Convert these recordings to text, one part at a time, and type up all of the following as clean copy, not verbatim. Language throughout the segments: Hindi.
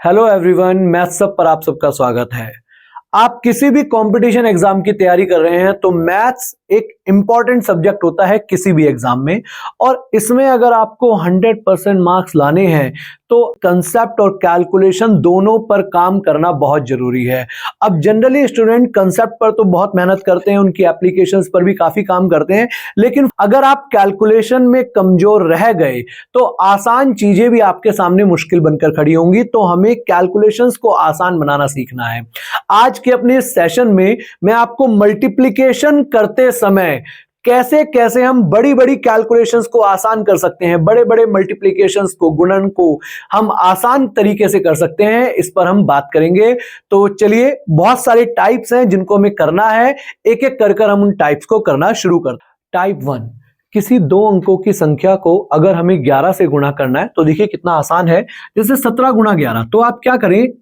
हेलो एवरीवन, मैथ्स सब पर आप सबका स्वागत है। आप किसी भी कंपटीशन एग्जाम की तैयारी कर रहे हैं तो मैथ्स एक इंपॉर्टेंट सब्जेक्ट होता है किसी भी एग्जाम में, और इसमें अगर आपको 100% मार्क्स लाने हैं तो कंसेप्ट और कैलकुलेशन दोनों पर काम करना बहुत जरूरी है। अब जनरली स्टूडेंट कंसेप्ट पर तो बहुत मेहनत करते हैं, उनकी एप्लीकेशंस पर भी काफी काम करते हैं, लेकिन अगर आप कैलकुलेशन में कमजोर रह गए तो आसान चीजें भी आपके सामने मुश्किल बनकर खड़ी होंगी। तो हमें कैलकुलेशंस को आसान बनाना सीखना है। आज के अपने इस सेशन में मैं आपको मल्टीप्लिकेशन करते समय कैसे कैसे हम बड़ी बड़ी कैलकुलेशंस को आसान कर सकते हैं, बड़े बड़े मल्टीप्लिकेशंस को, गुणन को हम आसान तरीके से कर सकते हैं, इस पर हम बात करेंगे। तो चलिए, बहुत सारे टाइप्स हैं जिनको हमें करना है, एक एक कर हम उन टाइप्स को करना शुरू करते हैं। टाइप 1, किसी दो अंकों की संख्या को अगर हमें 11 से गुणा करना है तो देखिए कितना आसान है। जैसे 17 गुणा 11, तो आप क्या करें,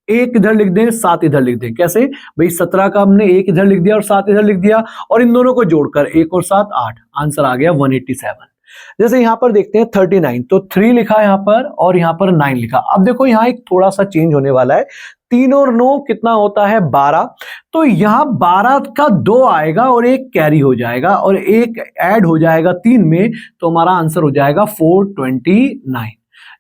एक इधर लिख दें, 7 इधर लिख दें। कैसे भाई, 17 का हमने एक इधर लिख दिया और 7 इधर लिख दिया, और इन दोनों को जोड़कर 1 और 7 8, आंसर आ गया 187। जैसे यहां पर देखते हैं 39, तो 3 लिखा यहां पर और यहां पर 9 लिखा। अब देखो यहां एक थोड़ा सा चेंज होने वाला है, 3 और 9 कितना होता है 12, तो यहां 12 का 2 आएगा और एक कैरी हो जाएगा और एक ऐड हो जाएगा 3 में, तो हमारा आंसर हो जाएगा 429।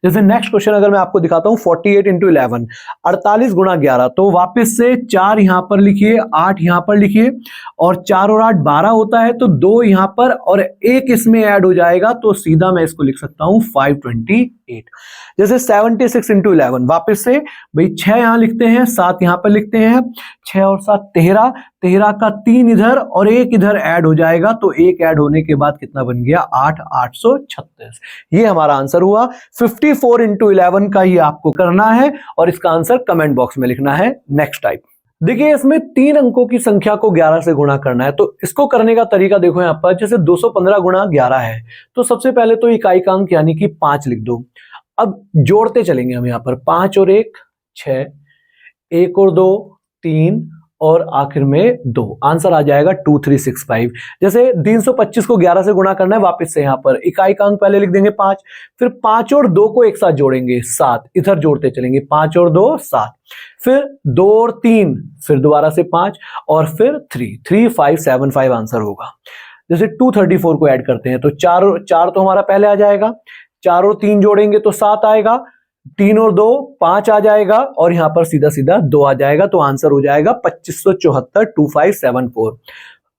जैसे नेक्स्ट क्वेश्चन अगर मैं आपको दिखाता हूं, 48 इंटू 11, 48 गुणा 11, तो वापस से 4 यहां पर लिखिए, 8 यहां पर लिखिए, और 4 और 8 12 होता है, तो 2 यहां पर और एक इसमें ऐड हो जाएगा, तो सीधा मैं इसको लिख सकता हूं 528। जैसे 76 इंटू 11, वापस से भाई 6 यहां लिखते हैं, 7 यहां पर लिखते हैं, 6 और 7 13, 13 का 3 इधर और एक इधर ऐड हो जाएगा, तो एक ऐड होने के बाद कितना बन गया 8, 836। ये हमारा आंसर हुआ। 54 इंटू 11 का ही आपको करना है और इसका आंसर कमेंट बॉक्स में लिखना है। नेक्स्ट टाइप, देखिए इसमें 3 अंकों की संख्या को 11 से गुणा करना है, तो इसको करने का तरीका देखो यहां पर। जैसे 215 गुणा 11 है, तो सबसे पहले तो इकाई का अंक यानी कि 5 लिख दो। अब जोड़ते चलेंगे हम यहां पर, 5 और 1 6, 1 और 2 3 और आखिर में 2, आंसर आ जाएगा 2365। जैसे 325 को 11 से गुणा करना है, वापस से यहां पर इकाई का अंक पहले लिख देंगे 5, फिर 5 और 2 को एक साथ जोड़ेंगे 7, इधर जोड़ते चलेंगे 5 और 2 7, फिर 2 और 3, फिर दोबारा से 5 और फिर 3, 3575 आंसर होगा। जैसे 234 को ऐड करते हैं, तो 4 तो हमारा पहले आ जाएगा, 4 और 3 जोड़ेंगे तो 7 आएगा, 3 और 2 5 आ जाएगा, और यहां पर सीधा सीधा 2 आ जाएगा, तो आंसर हो जाएगा 2574, 2574।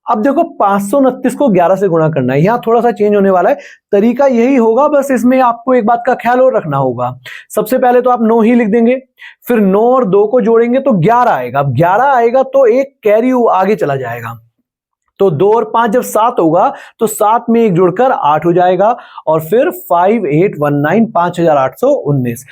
अब देखो 529 को 11 से गुणा करना है, यहां थोड़ा सा चेंज होने वाला है, तरीका यही होगा, बस इसमें आपको एक बात का ख्याल और रखना होगा। सबसे पहले तो आप 9 ही लिख देंगे, फिर 9 और 2 को जोड़ेंगे तो 11 आएगा। अब 11 आएगा तो एक कैरी आगे चला जाएगा, तो 2 और 5 जब 7 होगा तो 7 में एक जुड़कर 8 हो जाएगा, और फिर 5819, 5819।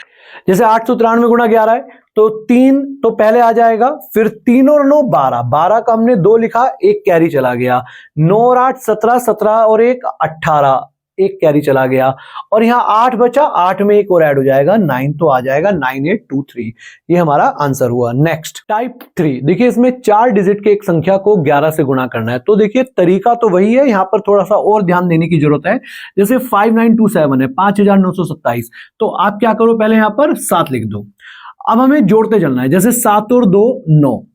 जैसे 893 गुणा 11 है, तो 3 तो पहले आ जाएगा, फिर 3 और 9 12, 12 का हमने 2 लिखा, एक कैरी चला गया, 9 और 8 17, 17 और 1 18, एक कैरी चला गया, और यहां 8 बचा, 8 में एक और ऐड हो जाएगा 9, तो आ जाएगा 9823। ये हमारा आंसर हुआ। नेक्स्ट टाइप 3, देखिए इसमें 4 डिजिट के एक संख्या को 11 से गुणा करना है, तो देखिए तरीका तो वही है, यहां पर थोड़ा सा और ध्यान देने की जरूरत है। जैसे 5927 है, 5927, तो आप क्या करो, पहले यहां पर 7 लिख दो। अब हमें जोड़ते चलना है, जैसे 7 और 2 9,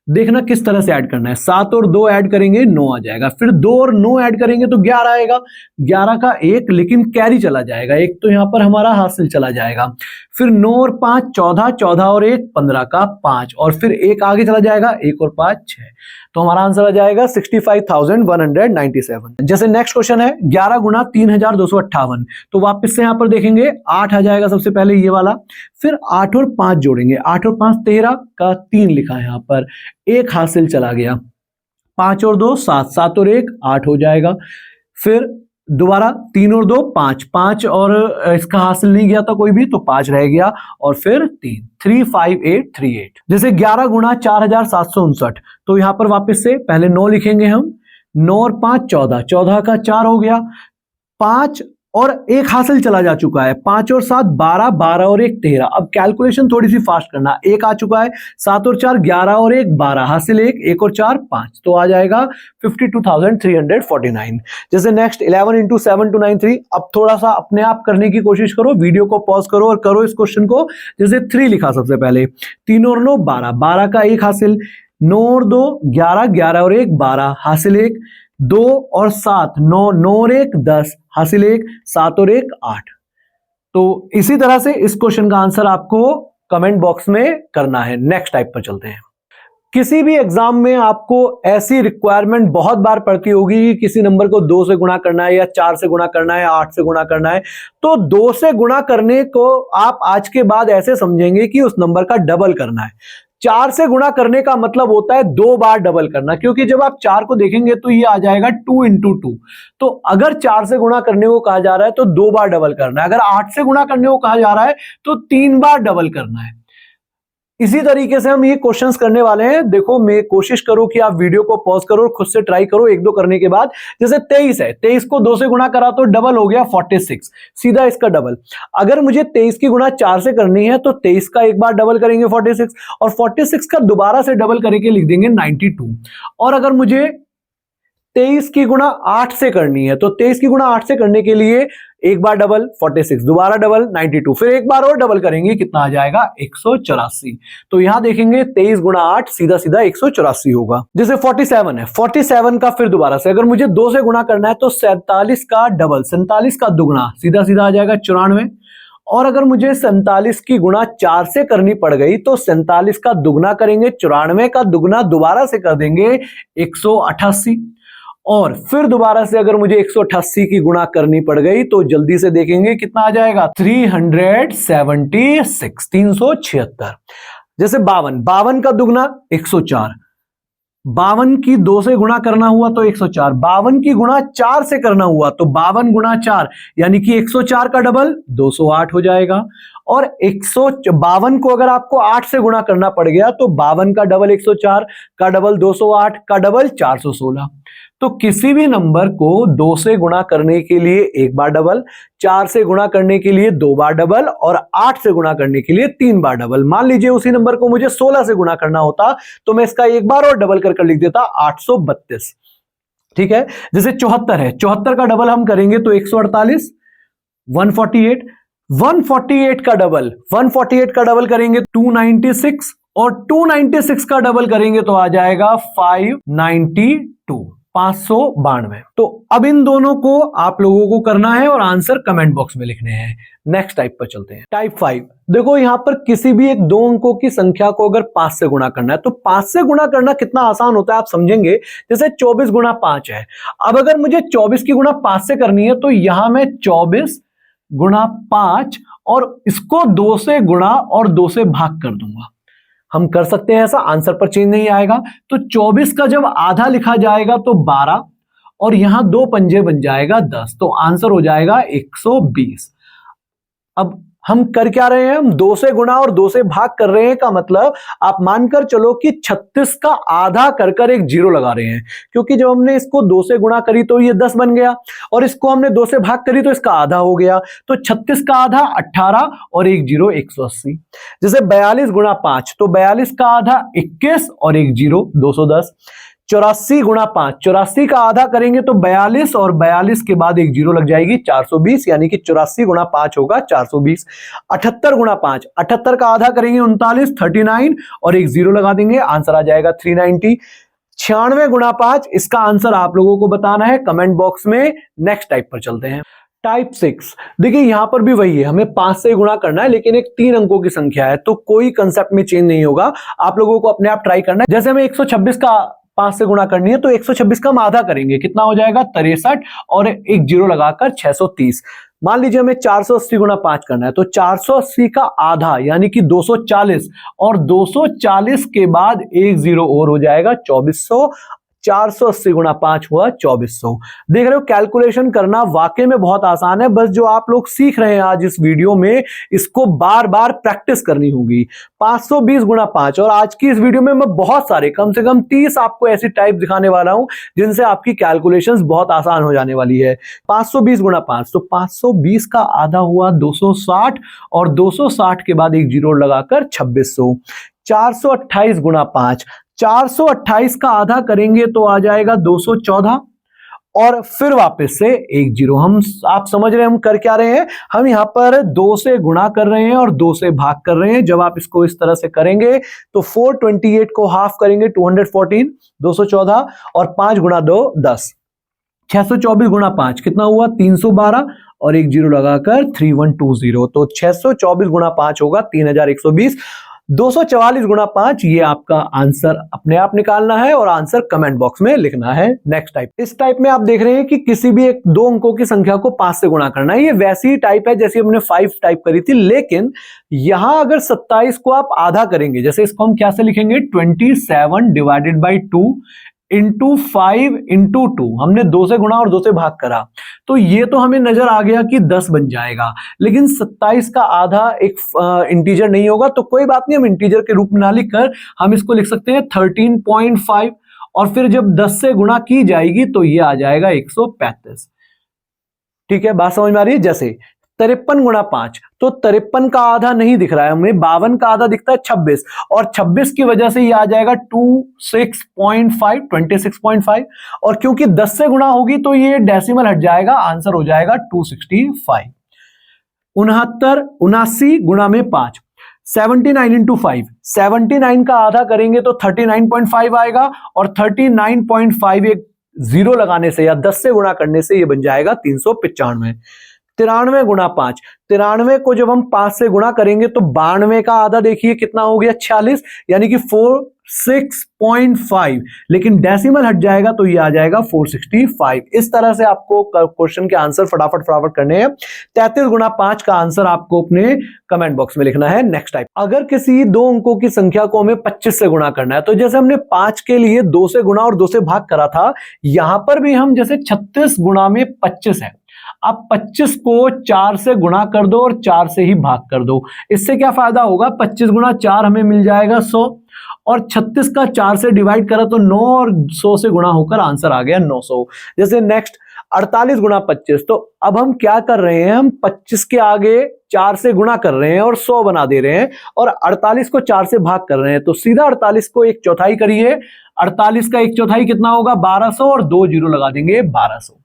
देखना किस तरह से ऐड करना है, 7 और 2 ऐड करेंगे 9 आ जाएगा, फिर 2 और 9 ऐड करेंगे तो 11 आएगा, 11 का 1 लेकिन कैरी चला जाएगा, एक तो यहां पर हमारा हासिल चला जाएगा, फिर 9 और 5 14, 14 और 1 15 का 5, और फिर एक आगे चला जाएगा, 1 और 5 6, तो हमारा आंसर आ जाएगा 65,197। जैसे नेक्स्ट क्वेश्चन है 11 गुणा 3258, तो वापस से यहां पर देखेंगे 8 आ जाएगा सबसे पहले ये वाला, फिर 8 और 5 जोड़ेंगे, 8 और 5 13 का 3 लिखा है यहां पर, एक हासिल चला गया, 5 और 2 7, 7 और 1 8 हो जाएगा, फिर दोबारा 3 और 2 5, 5 और इसका हासिल नहीं गया था कोई भी, तो 5 रह गया, और फिर 3, 35838। जैसे 11 गुणा 4759, तो यहां पर वापस से पहले 9 लिखेंगे हम, 9 और 5 14, 14 का 4 हो गया, 5 और एक हासिल चला जा चुका है। 5 और 7 12, 12 और 1 13। अब कैलकुलेशन थोड़ी सी फास्ट करना। एक आ चुका है, 7 और 4 11 और 1 12, हासिल 1, 1 और 4 5, तो आ जाएगा 52,349। जैसे नेक्स्ट 11 इंटू 7293। अब थोड़ा सा अपने आप करने की कोशिश करो, वीडियो को पॉज करो और करो इस क्वेश्चन को। जैसे 3 लिखा सबसे पहले, 3 और 9 12, 12 का 1 हासिल, 9 और 2 11, 11 और 1 12, हासिल 1, 2 और 7 9, 9 और 1 10, हासिल 1, 7 और 1 8। तो इसी तरह से इस क्वेश्चन का आंसर आपको कमेंट बॉक्स में करना है। नेक्स्ट टाइप पर चलते हैं। किसी भी एग्जाम में आपको ऐसी रिक्वायरमेंट बहुत बार पड़ती होगी कि किसी नंबर को 2 से गुणा करना है या 4 से गुणा करना है, 8 से गुणा करना है। तो 2 से गुणा करने को आप आज के बाद ऐसे समझेंगे कि उस नंबर का डबल करना है। 4 से गुणा करने का मतलब होता है 2 बार डबल करना, क्योंकि जब आप 4 को देखेंगे तो ये आ जाएगा 2 इंटू 2। तो अगर 4 से गुणा करने को कहा जा रहा है तो 2 बार डबल करना है। अगर 8 से गुणा करने को कहा जा रहा है तो 3 बार डबल करना है। इसी तरीके से हम ये क्वेश्चंस करने वाले हैं। देखो, मैं कोशिश करो कि आप वीडियो को पॉज करो और खुद से ट्राई करो 1-2 करने के बाद। जैसे 23 है, 23 को 2 से गुणा करा तो डबल हो गया 46, सीधा इसका डबल। अगर मुझे 23 की गुणा 4 से करनी है तो 23 का एक बार डबल करेंगे 46, और 46 का दोबारा से डबल करके लिख देंगे 92। और अगर मुझे 23 की गुणा 8 से करनी है तो 23 की गुणा 8 से करने के लिए एक बार डबल 46, दोबारा डबल 92, फिर एक बार और डबल करेंगे, कितना आ जाएगा 184। तो यहां देखेंगे 23 गुणा 8 सीधा सीधा 184 होगा। जैसे 47 है, 47 का फिर दोबारा से अगर मुझे 2 से गुणा करना है तो 47 का डबल, 47 का दुगना, सीधा सीधा आ जाएगा 94। और अगर मुझे 47 की गुणा 4 से करनी पड़ गई तो 47 का दुगना करेंगे, 94 का दुगना दोबारा से कर देंगे 188। और फिर दोबारा से अगर मुझे 188 की गुणा करनी पड़ गई तो जल्दी से देखेंगे कितना आ जाएगा 376, 376। जैसे 52 का दुगना 104, 52 की 2 से गुणा करना हुआ तो 104, 52 की गुणा 4 से करना हुआ तो 52 गुणा 4 यानी कि 104 का डबल 208 हो जाएगा। और 152 को अगर आपको 8 से गुणा करना पड़ गया तो 52 का डबल 104, का डबल 208, का डबल 416। तो किसी भी नंबर को 2 से गुणा करने के लिए एक बार डबल, 4 से गुणा करने के लिए 2 बार डबल और 8 से गुणा करने के लिए 3 बार डबल। मान लीजिए उसी नंबर को मुझे 16 से गुणा करना होता तो मैं इसका एक बार और डबल कर लिख देता 832। ठीक है। जैसे 74 है, 74 का डबल हम करेंगे तो 148, 148, 148 का डबल, 148 का डबल करेंगे 296, और 296 का डबल करेंगे तो आ जाएगा 592, 592। तो अब इन दोनों को आप लोगों को करना है और आंसर कमेंट बॉक्स में लिखने हैं। नेक्स्ट टाइप पर चलते हैं। टाइप 5। देखो, यहां पर किसी भी एक 2 अंकों की संख्या को अगर 5 से गुणा करना है तो 5 से गुणा करना कितना आसान होता है आप समझेंगे। जैसे 24 गुणा 5 है। अब अगर मुझे 24 की गुणा 5 से करनी है तो यहां मैं 24 गुणा 5 और इसको 2 से गुणा और 2 से भाग कर दूंगा। हम कर सकते हैं ऐसा, आंसर पर चेंज नहीं आएगा। तो 24 का जब आधा लिखा जाएगा तो 12 और यहां 2 पंजे बन जाएगा 10, तो आंसर हो जाएगा 120। अब हम कर क्या रहे हैं, हम 2 से गुणा और 2 से भाग कर रहे हैं। का मतलब आप मानकर चलो कि 36 का आधा कर एक 0 लगा रहे हैं, क्योंकि जब हमने इसको 2 से गुणा करी तो ये 10 बन गया और इसको हमने 2 से भाग करी तो इसका आधा हो गया। तो 36 का आधा 18 और एक 0 180। जैसे 42 गुणा 5 तो 42 का आधा 21 और एक 0 210। 84 गुणा 5, 84 का आधा करेंगे तो 42 और 42 के बाद एक 0 लग जाएगी 420, यानी कि 84 गुणा 5 होगा 420। 78 गुणा 5, 78 का आधा करेंगे 39, 39 और एक 0 लगा देंगे, आंसर आ जाएगा 390। 96 गुणा 5, इसका आंसर आप लोगों को बताना है कमेंट बॉक्स में। नेक्स्ट टाइप पर चलते हैं। टाइप 6। देखिए यहां पर भी वही है, हमें 5 से गुणा करना है लेकिन एक 3 अंकों की संख्या है, तो कोई कंसेप्ट में चेंज नहीं होगा। आप लोगों को अपने आप ट्राई करना है। जैसे हमें 126 का 5 से गुणा करनी है तो 126 का हम आधा करेंगे, कितना हो जाएगा 63 और एक 0 लगाकर 630। मान लीजिए हमें 480 गुणा 5 करना है तो 480 का आधा यानी कि 240 और 240 के बाद एक 0 और हो जाएगा 2400। 480 गुणा 5 हुआ 2400। देख रहे हो कैलकुलेशन करना वाकई में बहुत आसान है, बस जो आप लोग सीख रहे हैं आज इस वीडियो में इसको बार बार प्रैक्टिस करनी होगी। 520 गुणा 5, और आज की इस वीडियो में मैं बहुत सारे कम से कम 30 आपको ऐसी टाइप दिखाने वाला हूं जिनसे आपकी कैलकुलेशंस बहुत आसान हो जाने वाली है। 520 गुणा 5, तो 520 का आधा हुआ 260, और 260 के बाद एक जीरो लगाकर 2600। 428 गुणा 5, 428 का आधा करेंगे तो आ जाएगा 214, और फिर वापस से एक जीरो। आप समझ रहे हैं हम कर क्या रहे हैं, हम यहां पर 2 से गुणा कर रहे हैं और 2 से भाग कर रहे हैं। जब आप इसको इस तरह से करेंगे तो 428 को हाफ करेंगे 214, 214, और 5 गुणा 2 10। 624 गुणा 5 कितना हुआ 312, और एक जीरो लगाकर 3120। तो 624 गुणा 5 होगा 3120। 244 गुणा 5, ये आपका आंसर अपने आप निकालना है और आंसर कमेंट बॉक्स में लिखना है। नेक्स्ट टाइप, इस टाइप में आप देख रहे हैं कि किसी भी एक 2 अंकों की संख्या को 5 से गुणा करना है। ये वैसी ही टाइप है जैसे हमने 5 टाइप करी थी, लेकिन यहां अगर 27 को आप आधा करेंगे, जैसे इसको हम क्या से लिखेंगे 27 डिवाइडेड बाई 2 इंटू 5 इंटू 2, हमने 2 से गुणा और 2 से भाग करा, तो ये तो हमें नजर आ गया कि 10 बन जाएगा, लेकिन 27 का आधा एक इंटीजर नहीं होगा, तो कोई बात नहीं, हम इंटीजर के रूप में ना लिखकर हम इसको लिख सकते हैं 13.5, और फिर जब 10 से गुणा की जाएगी तो ये आ जाएगा 135। ठीक है, बात समझ में आ रही है। जैसे 53 गुणा 5, तो 53 का आधा नहीं दिख रहा है हमें, 52 का आधा दिखता है 26, और 26 की वजह से ये आ जाएगा 26.5, और क्योंकि 10 से गुणा होगी तो ये डेसिमल हट जाएगा, आंसर हो जाएगा 265। 79 गुणा में 5, 79 इंटू 5, 79 का आधा करेंगे तो 39.5 आएगा, और 39.5 एक जीरो लगाने से या 10 से गुणा करने से ये बन जाएगा 395। 93 गुणा 5, 93 को जब हम 5 से गुणा करेंगे तो 92 का आधा देखिए कितना हो गया 46, यानी कि 46.5, लेकिन डेसिमल हट जाएगा तो ये आ जाएगा 465। इस तरह से आपको क्वेश्चन के आंसर फटाफट करने हैं। 33 गुणा 5 का आंसर आपको अपने कमेंट बॉक्स में लिखना है। नेक्स्ट टाइप, अगर किसी 2 अंकों की संख्या को हमें 25 से गुणा करना है, तो जैसे हमने 5 के लिए 2 से गुणा और 2 से भाग करा था, यहां पर भी हम जैसे 36 गुणा में 25 है, अब 25 को 4 से गुणा कर दो और 4 से ही भाग कर दो। इससे क्या फायदा होगा, 25 गुणा 4 हमें मिल जाएगा 100, और 36 का 4 से डिवाइड करा तो 9, और 100 से गुणा होकर आंसर आ गया 900। जैसे नेक्स्ट 48 गुणा 25, तो अब हम क्या कर रहे हैं, हम 25 के आगे 4 से गुणा कर रहे हैं और 100 बना दे रहे हैं, और 48 को 4 से भाग कर रहे हैं, तो सीधा 48 को 1/4 करिए, 48 का 1/4 कितना होगा 1200, और 2 जीरो लगा देंगे 1200।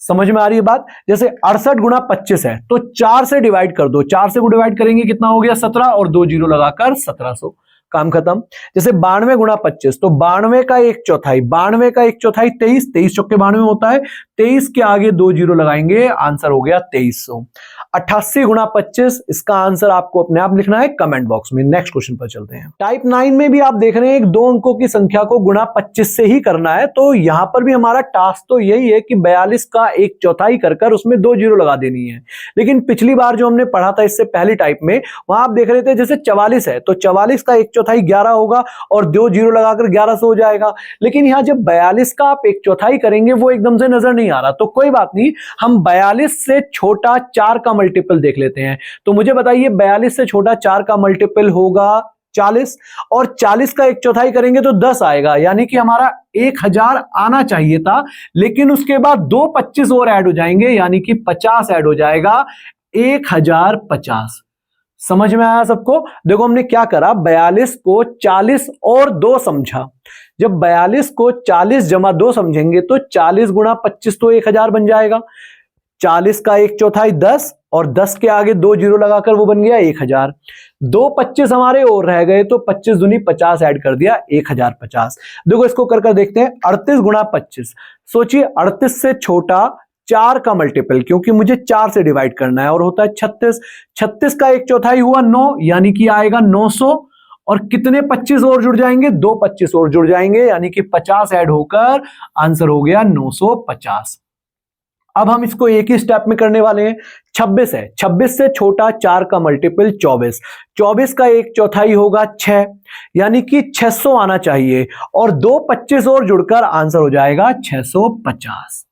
समझ में आ रही है बात। जैसे 68 गुणा 25 है, तो 4 से डिवाइड कर दो, 4 से को डिवाइड करेंगे कितना हो गया 17, और 2 जीरो लगाकर 1700, काम खत्म। जैसे 92 गुणा 25, तो 92 का 1/4, 92 का 1/4 23, 23 चौके 92 होता है, 23 के आगे 2 जीरो लगाएंगे, आंसर हो गया 2300। 88 गुणा 25, इसका आंसर आपको अपने आप लिखना है कमेंट बॉक्स में। नेक्स्ट क्वेश्चन पर चलते हैं। टाइप 9 में भी आप देख रहे हैं 2 अंकों की संख्या को गुणा 25 से ही करना है, तो यहां पर भी हमारा टास्क तो यही है कि 42 का 1/4 कर उसमें 2 जीरो लगा देनी है। लेकिन पिछली बार जो हमने पढ़ा था इससे पहली टाइप में, वहां आप देख रहे थे जैसे 44 है, तो 44 का 1/4 11 होगा, और 2 जीरो लगाकर 1100 हो जाएगा। लेकिन यहां जब 42 का आप 1/4 करेंगे वो एकदम से नजर नहीं आ रहा, तो कोई बात नहीं, हम 42 से छोटा 4 का मल्टीपल देख लेते हैं। तो मुझे बताइए 42 से छोटा 4 का मल्टीपल होगा 40, और 40 का 1/4 करेंगे तो 10 आएगा, यानी कि हमारा 1000 आना चाहिए था, लेकिन उसके बाद 2 25 और ऐड हो जाएंगे, यानी कि 50 ऐड हो जाएगा, 1050। समझ में आया सबको। देखो हमने क्या करा, 42 को 40 और 2 समझा। जब 42 को 40 जमा 2 समझेंगे तो 40 गुणा 25 तो 1000 बन जाएगा। 40 का 1/4 10, और 10 के आगे 2 जीरो लगाकर वो बन गया 1000। 2 25 हमारे और रह गए, तो 25 दूनी 50 ऐड कर दिया, 1050। देखो इसको कर देखते हैं। 38 गुणा 25, सोचिए 38 से छोटा 4 का मल्टीपल, क्योंकि मुझे 4 से डिवाइड करना है, और होता है 36। 36 का 1/4 हुआ 9, यानी कि आएगा 900, और कितने 25 और जुड़ जाएंगे, 2 25 और जुड़ जाएंगे, यानी कि 50 ऐड होकर आंसर हो गया 950। अब हम इसको एक ही स्टेप में करने वाले हैं। 26 है, 26 से छोटा 4 का मल्टीपल 24, 24 का 1/4 होगा 6, यानी कि 600 आना चाहिए और 2 25 और जुड़कर आंसर हो जाएगा 650।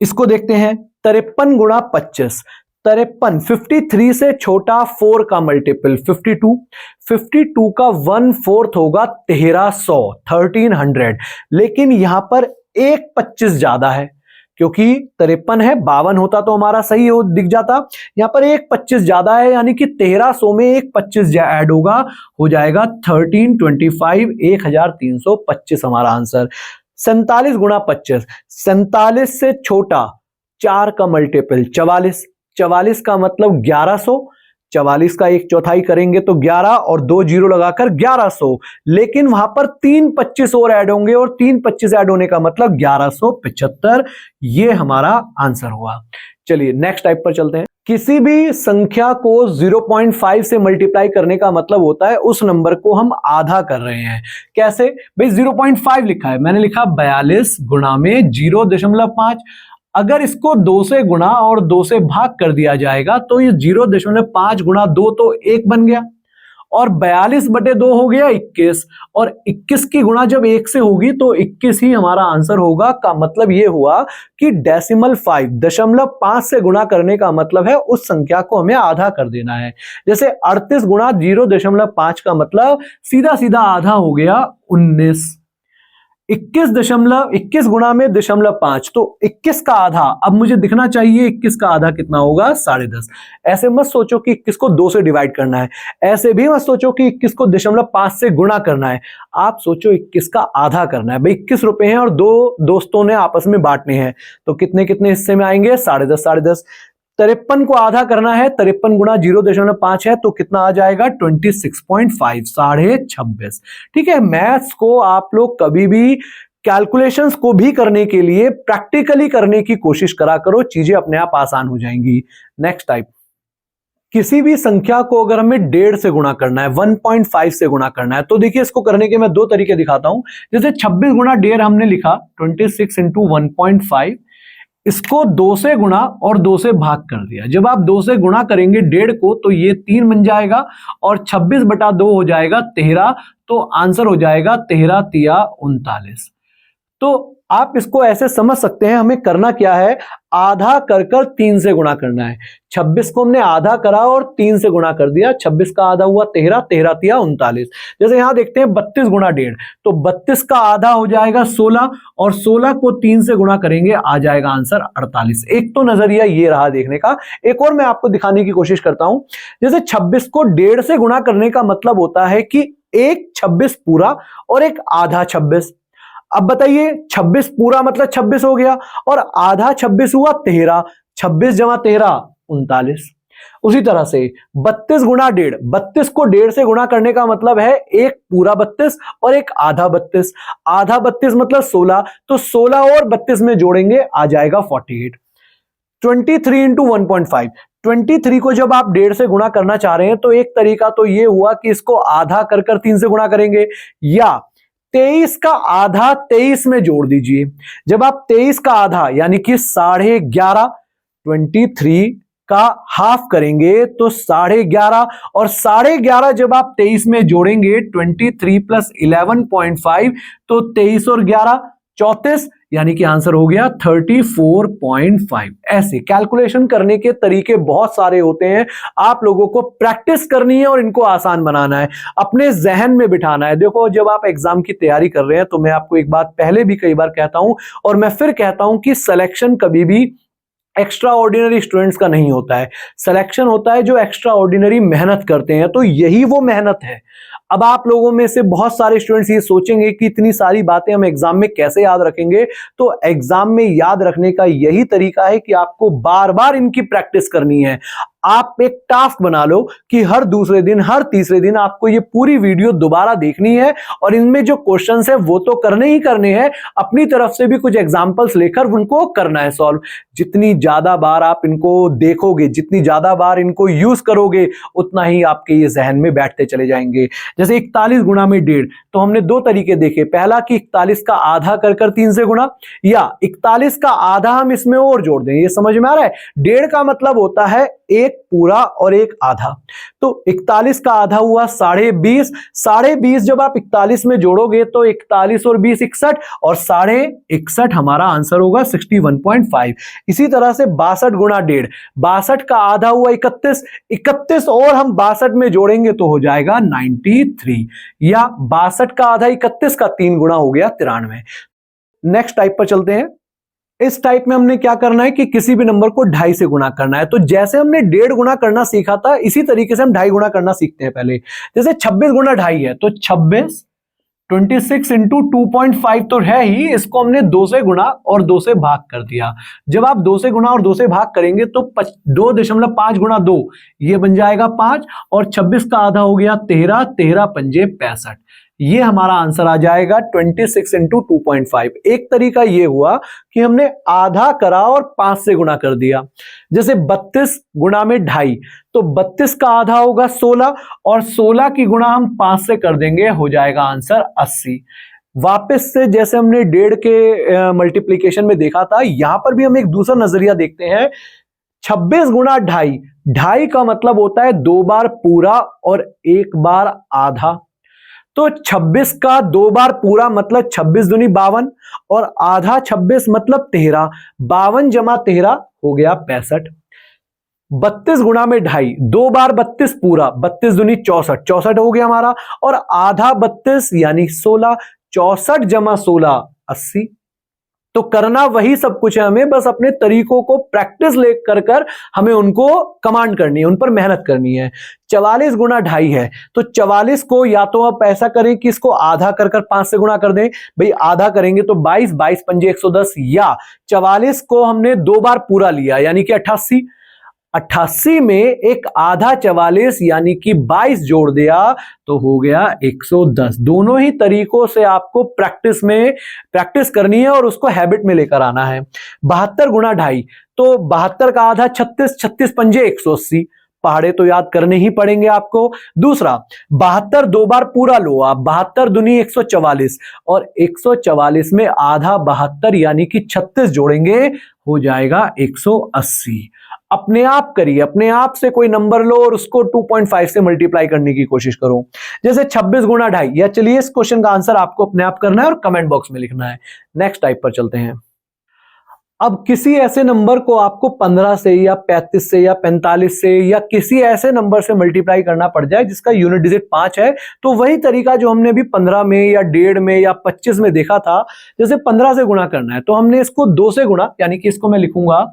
इसको देखते हैं, 53 गुणा 25, 53, 53 से छोटा 4 का मल्टीपल 52, 52 का 1/4 होगा 1300, 1300, लेकिन यहां पर एक 25 ज्यादा है क्योंकि 53 है, 52 होता तो हमारा सही हो दिख जाता। यहां पर एक 25 ज्यादा है, यानी कि 1300 में एक 25 ऐड होगा, हो जाएगा 1325, 1325 हमारा आंसर। 47 गुणा 25, 47 से छोटा 4 का मल्टीपल 44, 44 का मतलब 1100, 44 का 1/4 करेंगे तो 11 और 2 जीरो लगाकर 1100, लेकिन वहां पर 3 25 और ऐड होंगे और 3 25 ऐड होने का मतलब 1175, ये हमारा आंसर हुआ। चलिए नेक्स्ट टाइप पर चलते हैं। किसी भी संख्या को 0.5 से मल्टीप्लाई करने का मतलब होता है उस नंबर को हम आधा कर रहे हैं। कैसे भाई, 0.5 लिखा है, मैंने लिखा 42 गुणा में 0.5, अगर इसको 2 से गुणा और 2 से भाग कर दिया जाएगा तो ये 0.5 गुणा 2 तो 1 बन गया और 42/2 हो गया 21, और 21 की गुणा जब 1 से होगी तो 21 ही हमारा आंसर होगा। का मतलब ये हुआ कि 0.5 से गुणा करने का मतलब है उस संख्या को हमें आधा कर देना है। जैसे 38 गुणा 0.5 का मतलब सीधा सीधा आधा हो गया 19। 21 गुणा में 0.5 तो 21 का आधा, अब मुझे दिखना चाहिए 21 का आधा कितना होगा 10.5। ऐसे मत सोचो कि 21 को 2 से डिवाइड करना है, ऐसे भी मत सोचो कि 21 को 0.5 से गुणा करना है, आप सोचो 21 का आधा करना है। भाई 21 रुपए हैं और 2 दोस्तों ने आपस में बांटने हैं तो कितने कितने हिस्से में आएंगे 10.5, 10.5। 53 को आधा करना है, 53 गुणा 0.5 है तो कितना आ जाएगा 26.5, 26.5। ठीक है, मैथ्स को आप लोग कभी भी कैलकुलेशंस को भी करने के लिए प्रैक्टिकली करने की कोशिश करा करो, चीजें अपने आप आसान हो जाएंगी। नेक्स्ट टाइप, किसी भी संख्या को अगर हमें 1.5 से गुणा करना है, 1.5 से गुणा करना है, तो देखिए इसको करने के मैं 2 तरीके दिखाता हूं। जैसे 26 गुणा 1.5 हमने लिखा 26 इंटू 1.5, इसको 2 से गुणा और 2 से भाग कर दिया। जब आप 2 से गुणा करेंगे 1.5 को तो ये 3 बन जाएगा और 26/2 हो जाएगा 13, तो आंसर हो जाएगा 13 तिया 39। तो आप इसको ऐसे समझ सकते हैं, हमें करना क्या है, आधा कर 3 से गुणा करना है। 26 को हमने आधा करा और 3 से गुणा कर दिया, 26 का आधा हुआ 13, 13 तिया 39। जैसे यहां देखते हैं 32 गुणा 1.5, तो 32 का आधा हो जाएगा 16 और 16 को 3 से गुणा करेंगे आ जाएगा आंसर 48। एक तो नजरिया ये रहा देखने का, एक और मैं आपको दिखाने की कोशिश करता हूं। जैसे 26 को 1.5 से गुणा करने का मतलब होता है कि एक 26 पूरा और एक आधा 26। अब बताइए 26 पूरा मतलब 26 हो गया और आधा 26 हुआ 13, 26 जमा 13 39। उसी तरह से 32 गुणा 1.5, 32 को 1.5 से गुणा करने का मतलब है एक पूरा 32 और एक आधा 32, आधा 32 मतलब 16, तो 16 और 32 में जोड़ेंगे आ जाएगा 48। 23 इंटू 1.5, 23 को जब आप 1.5 से गुणा करना चाह रहे हैं तो एक तरीका तो ये हुआ कि इसको आधा कर 3 से गुणा करेंगे, या 23 का आधा 23 में जोड़ दीजिए। जब आप 23 का आधा यानी कि 11.5, 23 का हाफ करेंगे तो 11.5, और 11.5 जब आप 23 में जोड़ेंगे 23 प्लस 11.5 तो 23 और 11 34, यानी कि आंसर हो गया 34.5। ऐसे कैलकुलेशन करने के तरीके बहुत सारे होते हैं, आप लोगों को प्रैक्टिस करनी है और इनको आसान बनाना है, अपने जहन में बिठाना है। देखो जब आप एग्जाम की तैयारी कर रहे हैं तो मैं आपको एक बात पहले भी कई बार कहता हूं और मैं फिर कहता हूं कि सिलेक्शन कभी भी एक्स्ट्रा ऑर्डिनरी स्टूडेंट्स का नहीं होता है, सिलेक्शन होता है जो एक्स्ट्रा ऑर्डिनरी मेहनत करते हैं, तो यही वो मेहनत है। अब आप लोगों में से बहुत सारे स्टूडेंट्स ये सोचेंगे कि इतनी सारी बातें हम एग्जाम में कैसे याद रखेंगे, तो एग्जाम में याद रखने का यही तरीका है कि आपको बार बार इनकी प्रैक्टिस करनी है। आप एक टास्क बना लो कि हर दूसरे दिन, हर तीसरे दिन आपको ये पूरी वीडियो दोबारा देखनी है और इनमें जो क्वेश्चंस है वो तो करने ही करने हैं, अपनी तरफ से भी कुछ एग्जांपल्स लेकर उनको करना है सॉल्व। जितनी ज्यादा बार आप इनको देखोगे, जितनी ज्यादा बार इनको यूज करोगे, उतना ही आपके ये जहन में बैठते चले जाएंगे। जैसे 41 गुणा में 1.5, तो हमने दो तरीके देखे। पहला कि 41 का आधा कर 3 से गुणा, या 41 का आधा हम इसमें और जोड़ दें। ये समझ में आ रहा है? 1.5 का मतलब होता है एक पूरा और एक आधा। तो 41 का आधा हुआ 20.5, 20.5 जब आप 41 में जोड़ोगे तो 41 और 20 61, और 61.5 हमारा आंसर होगा 61.5। इसी तरह से 62 गुणा 1.5, 62 का आधा हुआ 31, 31 और हम 62 में जोड़ेंगे तो हो जाएगा 93, या 62 का आधा 31 का 3 गुणा हो गया 93। नेक्स्ट टाइप पर चलते हैं। इस टाइप में हमने क्या करना है कि किसी भी नंबर को 2.5 से गुणा करना है। तो जैसे हमने 1.5 गुणा करना सीखा था, इसी तरीके से हम 2.5 गुणा करना सीखते हैं पहले। जैसे 26 गुणा 2.5 है, तो 26 इंटू 2.5 तो है ही, इसको हमने 2 से गुणा और 2 से भाग कर दिया। जब आप 2 से गुणा और 2 से भाग करेंगे तो 2.5 गुणा 2 ये बन जाएगा 5, और 26 का आधा हो गया 13, 13 पंजे 65। ये हमारा आंसर आ जाएगा 26 इंटू 2.5। एक तरीका ये हुआ कि हमने आधा करा और 5 से गुणा कर दिया। जैसे 32 गुणा में 2.5, तो 32 का आधा होगा 16, और 16 की गुणा हम 5 से कर देंगे, हो जाएगा आंसर 80। वापस से जैसे हमने 1.5 के मल्टीप्लीकेशन में देखा था, यहां पर भी हम एक दूसरा नजरिया देखते हैं। 26 गुणा 2.5, 2.5 का मतलब होता है 2 बार पूरा और 1 बार आधा। तो 26 का 2 बार पूरा मतलब 26 दूनी 52, और आधा 26 मतलब 13, 52 जमा 13 हो गया 65। 32 गुणा में 2.5, 2 बार 32 पूरा, 32 दूनी 64, 64 हो गया हमारा, और आधा 32 यानी 16, 64 जमा 16 80। तो करना वही सब कुछ है, हमें बस अपने तरीकों को प्रैक्टिस ले कर हमें उनको कमांड करनी है, उन पर मेहनत करनी है। 44 गुणा 2.5 है, तो 44 को या तो आप ऐसा करें कि इसको आधा कर 5 से गुणा कर दें। भाई आधा करेंगे तो 22, 22 पंजे 110, या 44 को हमने 2 बार पूरा लिया यानी कि 88, 88 में एक आधा 44 यानी कि 22 जोड़ दिया तो हो गया 110। दोनों ही तरीकों से आपको प्रैक्टिस करनी है और उसको हैबिट में लेकर आना है। 72 गुणा 2.5, तो 72 का आधा 36, 36 पंजे 180, पहाड़े तो याद करने ही पड़ेंगे आपको। दूसरा 72 2 बार पूरा लो आप, 72 दूनी 144, और 144 में आधा 72 यानी कि 36 जोड़ेंगे, हो जाएगा 180। अपने आप करिए, अपने आप से कोई नंबर लो और उसको 2.5 से मल्टीप्लाई करने की कोशिश करो। जैसे 26 गुणा 2.5, या चलिए इस क्वेश्चन का आंसर आपको अपने आप करना है और कमेंट बॉक्स में लिखना है। नेक्स्ट टाइप पर चलते हैं। अब किसी ऐसे नंबर को आपको 15 से या 35 से या 45 से या किसी ऐसे नंबर से मल्टीप्लाई करना पड़ जाए जिसका यूनिट डिजिट 5 है, तो वही तरीका जो हमने अभी 15 में या 1.5 में या 25 में देखा था, जैसे 15 से गुणा करना है तो हमने इसको 2 से गुणा, यानी कि इसको मैं लिखूंगा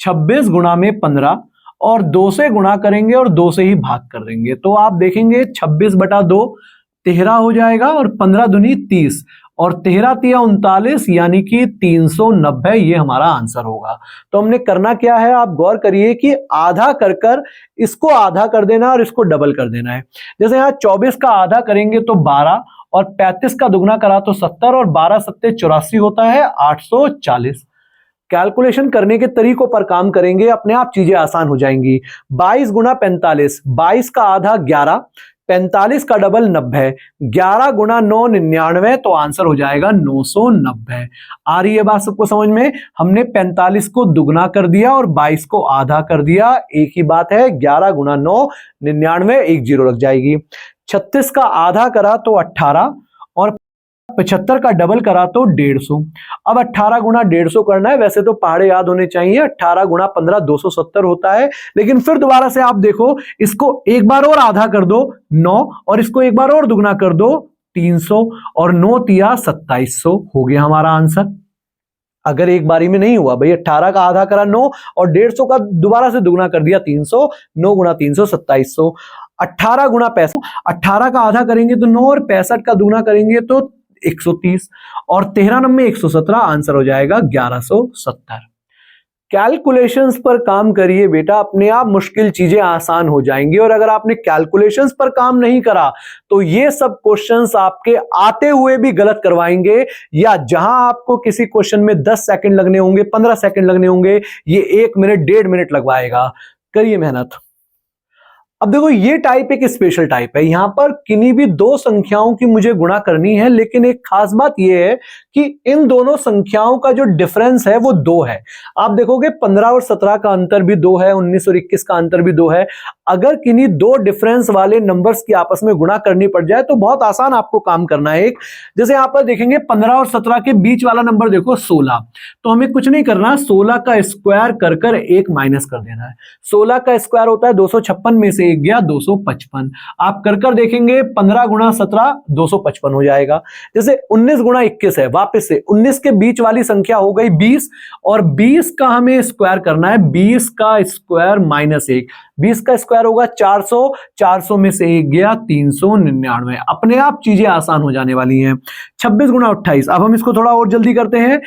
26 गुणा में 15, और 2 से गुणा करेंगे और 2 से ही भाग कर देंगे। तो आप देखेंगे 26 बटा 2 13 हो जाएगा, और 15 दूनी 30, और 13 तिया 39 यानी कि 390, ये हमारा आंसर होगा। तो हमने करना क्या है, आप गौर करिए कि आधा कर इसको आधा कर देना और इसको डबल कर देना है। जैसे यहाँ 24 का आधा करेंगे तो 12, और 35 का दुगना करा तो 70, और 12 सत्ते 84 होता है 840। कैलकुलेशन करने के तरीकों पर काम करेंगे, अपने आप चीजें आसान हो जाएंगी। 22 गुणा 45, 22 का आधा 11, 45 का डबल 90, 11 गुणा 9 99, तो आंसर हो जाएगा 990। आ रही है बात सबको समझ में? हमने 45 को दुगना कर दिया और 22 को आधा कर दिया, एक ही बात है। 11 गुणा 9 99, एक जीरो लग जाएगी। 36 का आधा करा तो 18, और 75 का डबल करा तो 150। अब 18 गुणा 150 करना है। वैसे तो पहाड़े याद होने चाहिए। 18 गुणा 15 270 होता है, लेकिन फिर दोबारा से आप देखो, इसको एक बार और आधा कर दो 9, और इसको एक बार और दुगना कर दो 300, और 9 तिया 2700 हो गया हमारा आंसर। अगर एक बारी में नहीं हुआ भाई, 18 का आधा करा 9 और 150 का दोबारा से दुगना कर दिया 300, 9 गुणा 300 2700। 18 गुणा 65, 18 का आधा करेंगे तो 9, और 65 का दुगना करेंगे तो 130, और 13 नंबर 117, आंसर हो जाएगा 1170। कैलकुलेशंस पर काम करिए बेटा, अपने आप मुश्किल चीजें आसान हो जाएंगी। और अगर आपने कैलकुलेशंस पर काम नहीं करा तो ये सब क्वेश्चंस आपके आते हुए भी गलत करवाएंगे, या जहां आपको किसी क्वेश्चन में 10 सेकंड लगने होंगे, 15 सेकंड लगने होंगे, ये 1 मिनट 1.5 मिनट लगवाएगा। करिए मेहनत। अब देखो, ये टाइप एक स्पेशल टाइप है। यहां पर किन्हीं भी दो संख्याओं की मुझे गुणा करनी है, लेकिन एक खास बात यह है कि इन दोनों संख्याओं का जो डिफरेंस है वो 2 है। आप देखोगे 15 और 17 का अंतर भी 2 है, 19 और 21 का अंतर भी 2 है। अगर किन्हीं दो डिफरेंस वाले नंबर्स की आपस में गुणा करनी पड़ जाए तो बहुत आसान आपको काम करना है। एक जैसे यहां पर देखेंगे 15 और 17 के बीच वाला नंबर देखो 16, तो हमें कुछ नहीं करना, 16 का स्क्वायर कर कर 1 माइनस कर देना है। 16 का स्क्वायर होता है 256 में से 1 गया 255। आप कर देखेंगे 15 गुणा 17 255 हो जाएगा। जैसे 19 गुणा 21 है, वापस से 19 के बीच वाली संख्या हो गई 20, और 20 का हमें स्क्वायर करना है, 20 का स्क्वायर माइनस 1, 20 का स्क्वायर होगा 400, 400 में से 1 गया 399। अपने आप चीजें आसान हो जाने वाली हैं। 26 गुणा 28, अब हम इसको थोड़ा और जल्दी करते हैं।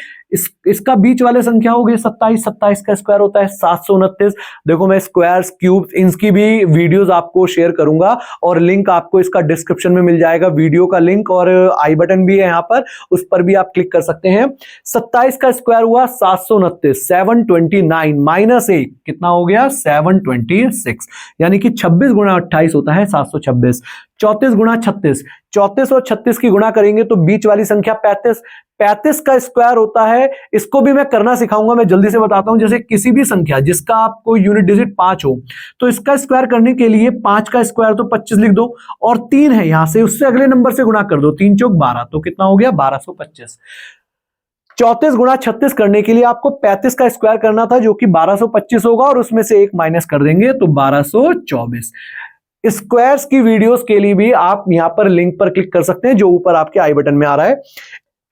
इसका बीच वाले संख्या हो गई 27, 27 का स्क्वायर होता है 729। देखो मैं स्क्वायर्स, क्यूब्स, इनकी भी वीडियोस आपको शेयर करूंगा और लिंक आपको इसका डिस्क्रिप्शन में मिल जाएगा, वीडियो का लिंक, और आई बटन भी है यहां पर, उस पर भी आप क्लिक कर सकते हैं। 27 का स्क्वायर हुआ 729, 729 माइनस 1 कितना हो गया 726, यानी कि 26 गुणा 28 होता है 726। 34 गुणा 36, 34 और 36 की गुणा करेंगे तो बीच वाली संख्या 35, 35 का स्क्वायर होता है, इसको भी मैं करना सिखाऊंगा, मैं जल्दी से बताता हूं। जैसे किसी भी संख्या जिसका आपको यूनिट डिजिट 5 हो तो इसका स्क्वायर करने के लिए 5 का स्क्वायर तो 25 लिख दो, और 3 है यहां से, उससे अगले नंबर से गुणा कर दो, 3 चौक 12, तो कितना हो गया 1225। 34 गुणा 36 करने के लिए आपको 35 का स्क्वायर करना था जो कि 1225 होगा, और उसमें से 1 माइनस कर देंगे तो 1224। स्क्वायर्स की वीडियोस के लिए भी आप यहां पर लिंक पर क्लिक कर सकते हैं जो ऊपर आपके आई बटन में आ रहा है।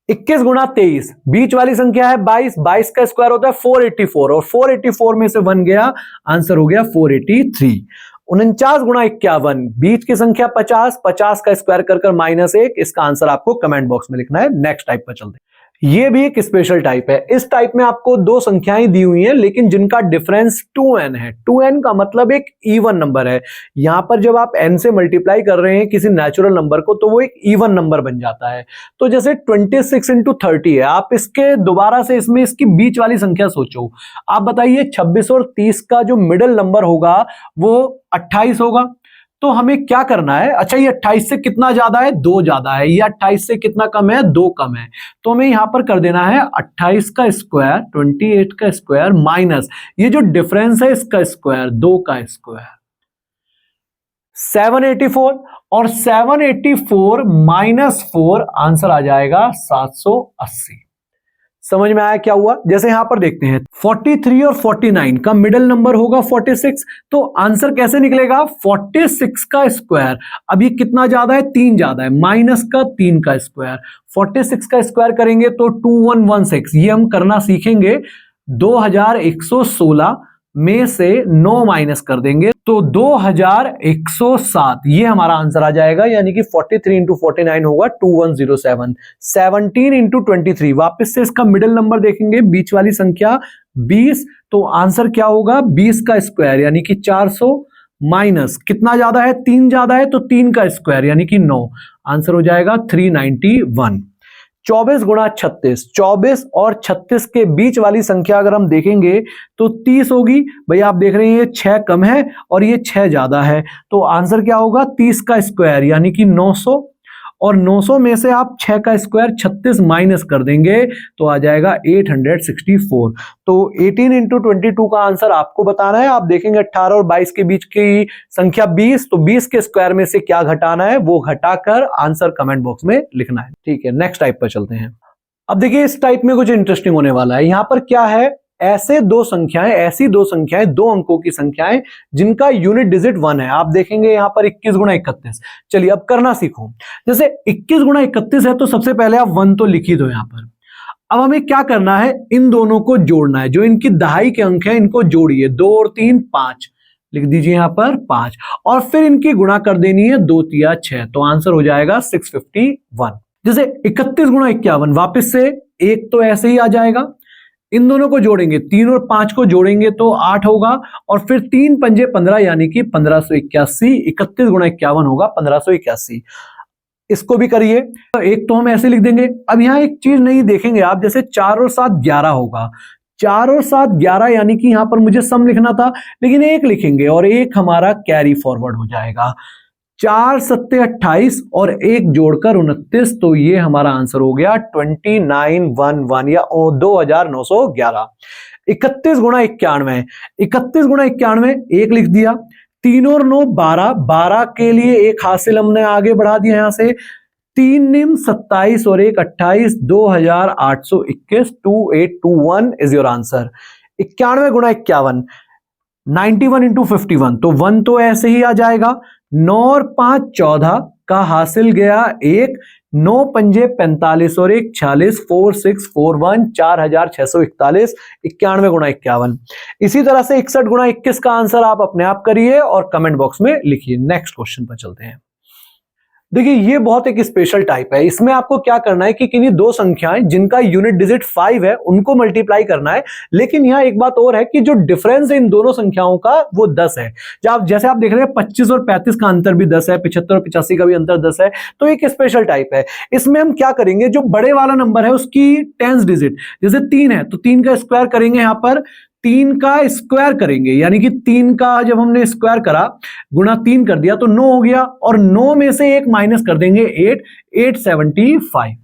21 गुणा 23, बीच वाली संख्या है 22, 22 का स्क्वायर होता है 484, और 484 में से 1 गया, आंसर हो गया 483। 49 गुणा 51, बीच की संख्या 50, 50 का स्क्वायर कर कर माइनस 1, इसका आंसर आपको कमेंट बॉक्स में लिखना है। नेक्स्ट टाइप पर चलते हैं। ये भी एक स्पेशल टाइप है। इस टाइप में आपको दो संख्याएं दी हुई हैं लेकिन जिनका डिफरेंस 2n है। 2n का मतलब एक इवन नंबर है। यहां पर जब आप n से मल्टीप्लाई कर रहे हैं किसी नेचुरल नंबर को तो वो एक इवन नंबर बन जाता है। तो जैसे 26 इंटू 30 है, आप इसके दोबारा से इसमें इसकी बीच वाली संख्या सोचो। आप बताइए 26 और 30 का जो मिडिल नंबर होगा वो 28 होगा। तो हमें क्या करना है, अच्छा ये 28 से कितना ज्यादा है, 2 ज्यादा है, या 28 से कितना कम है, 2 कम है। तो हमें यहां पर कर देना है 28 का स्क्वायर, 28 का स्क्वायर माइनस ये जो डिफरेंस है इसका स्क्वायर, 2 का स्क्वायर, 784, और 784 माइनस 4 आंसर आ जाएगा 780। समझ में आया क्या हुआ? जैसे यहां पर देखते हैं 43 और 49 का मिडिल नंबर होगा 46, तो आंसर कैसे निकलेगा 46 का स्क्वायर। अब ये कितना ज्यादा है, 3 ज्यादा है, माइनस का 3 का स्क्वायर, 46 का स्क्वायर करेंगे तो 2116, ये हम करना सीखेंगे। 2116 में से 9 माइनस कर देंगे तो 2107, ये हमारा आंसर आ जाएगा, यानी कि 43 इंटू 49 होगा 2107। 17 इंटू 23, वापिस से इसका मिडिल नंबर देखेंगे, बीच वाली संख्या 20, तो आंसर क्या होगा 20 का स्क्वायर यानी कि 400 माइनस कितना ज्यादा है, 3 ज्यादा है, तो 3 का स्क्वायर यानी कि 9, आंसर हो जाएगा 391। 24 गुणा 36, 24 और 36 के बीच वाली संख्या अगर हम देखेंगे तो 30 होगी। भाई आप देख रहे हैं ये 6 कम है और ये 6 ज्यादा है, तो आंसर क्या होगा 30 का स्क्वायर यानी कि 900, और 900 में से आप 6 का स्क्वायर 36 माइनस कर देंगे तो आ जाएगा 864। तो 18 इंटू 22 का आंसर आपको बताना है। आप देखेंगे 18 और 22 के बीच की संख्या 20, तो 20 के स्क्वायर में से क्या घटाना है वो घटाकर आंसर कमेंट बॉक्स में लिखना है। ठीक है, नेक्स्ट टाइप पर चलते हैं। अब देखिए इस टाइप में कुछ इंटरेस्टिंग होने वाला है। यहां पर क्या है, ऐसी दो संख्याएं 2 अंकों की संख्याएं जिनका यूनिट डिजिट 1 है। आप देखेंगे यहां पर 21 गुणा 31। चलिए अब करना सीखो। जैसे 21 गुणा 31 है तो सबसे पहले आप 1 तो लिख ही दो यहां पर। अब हमें क्या करना है, इन दोनों को जोड़ना है, जो इनकी दहाई के अंक हैं इनको जोड़िए, 2 और 3 5, लिख दीजिए यहां पर 5, और फिर इनकी गुणा कर देनी है 2 3 6, तो आंसर हो जाएगा 651। जैसे 31 गुणा 51, वापिस से 1 तो ऐसे ही आ जाएगा, इन दोनों को जोड़ेंगे, 3 और 5 को जोड़ेंगे तो 8 होगा, और फिर 3 पंजे 15 यानी कि 1581, 31 गुणा 51 होगा 1581। इसको भी करिए। तो एक तो हम ऐसे लिख देंगे। अब यहां एक चीज नहीं देखेंगे आप, जैसे 4 और 7 11 होगा, 4 और 7 11 यानी कि यहां पर मुझे सम लिखना था, लेकिन एक लिखेंगे और एक हमारा कैरी फॉरवर्ड हो जाएगा। 4 सत्ते 28 और एक जोड़कर 29, तो ये हमारा आंसर हो गया 2911 या 2911। 31 गुणा 91, 31 गुणा 91 एक लिख दिया, 3 और 9 12, 12 के लिए एक हासिल हमने आगे बढ़ा दिया यहां से, 3 निम 27 और एक 28, 2821, 2821 इज योर आंसर। 91 गुणा 51, 91 इंटू 51, तो 1 तो ऐसे ही आ जाएगा। 9 और 5 14 का हासिल गया एक, 9 पंजे 45 और एक 46, 4641, 4641, 91 गुणा 51। इसी तरह से 61 गुणा 21 का आंसर आप अपने आप करिए और कमेंट बॉक्स में लिखिए। नेक्स्ट क्वेश्चन पर चलते हैं। देखिए ये बहुत एक स्पेशल टाइप है। इसमें आपको क्या करना है कि किन्हीं दो संख्याएं जिनका यूनिट डिजिट 5 है उनको मल्टीप्लाई करना है, लेकिन यहां एक बात और है कि जो डिफरेंस है इन दोनों संख्याओं का वो 10 है। जैसे आप देख रहे हैं 25 और 35 का अंतर भी 10 है, 75 और 85 का भी अंतर 10 है, तो एक स्पेशल टाइप है। इसमें हम क्या करेंगे, जो बड़े वाला नंबर है उसकी 10th डिजिट, जैसे 3 है तो 3 का स्क्वायर करेंगे, यहां पर 3 का स्क्वायर करेंगे, यानी कि 3 का जब हमने स्क्वायर करा गुणा 3 कर दिया तो 9 हो गया, और 9 में से एक माइनस कर देंगे 875।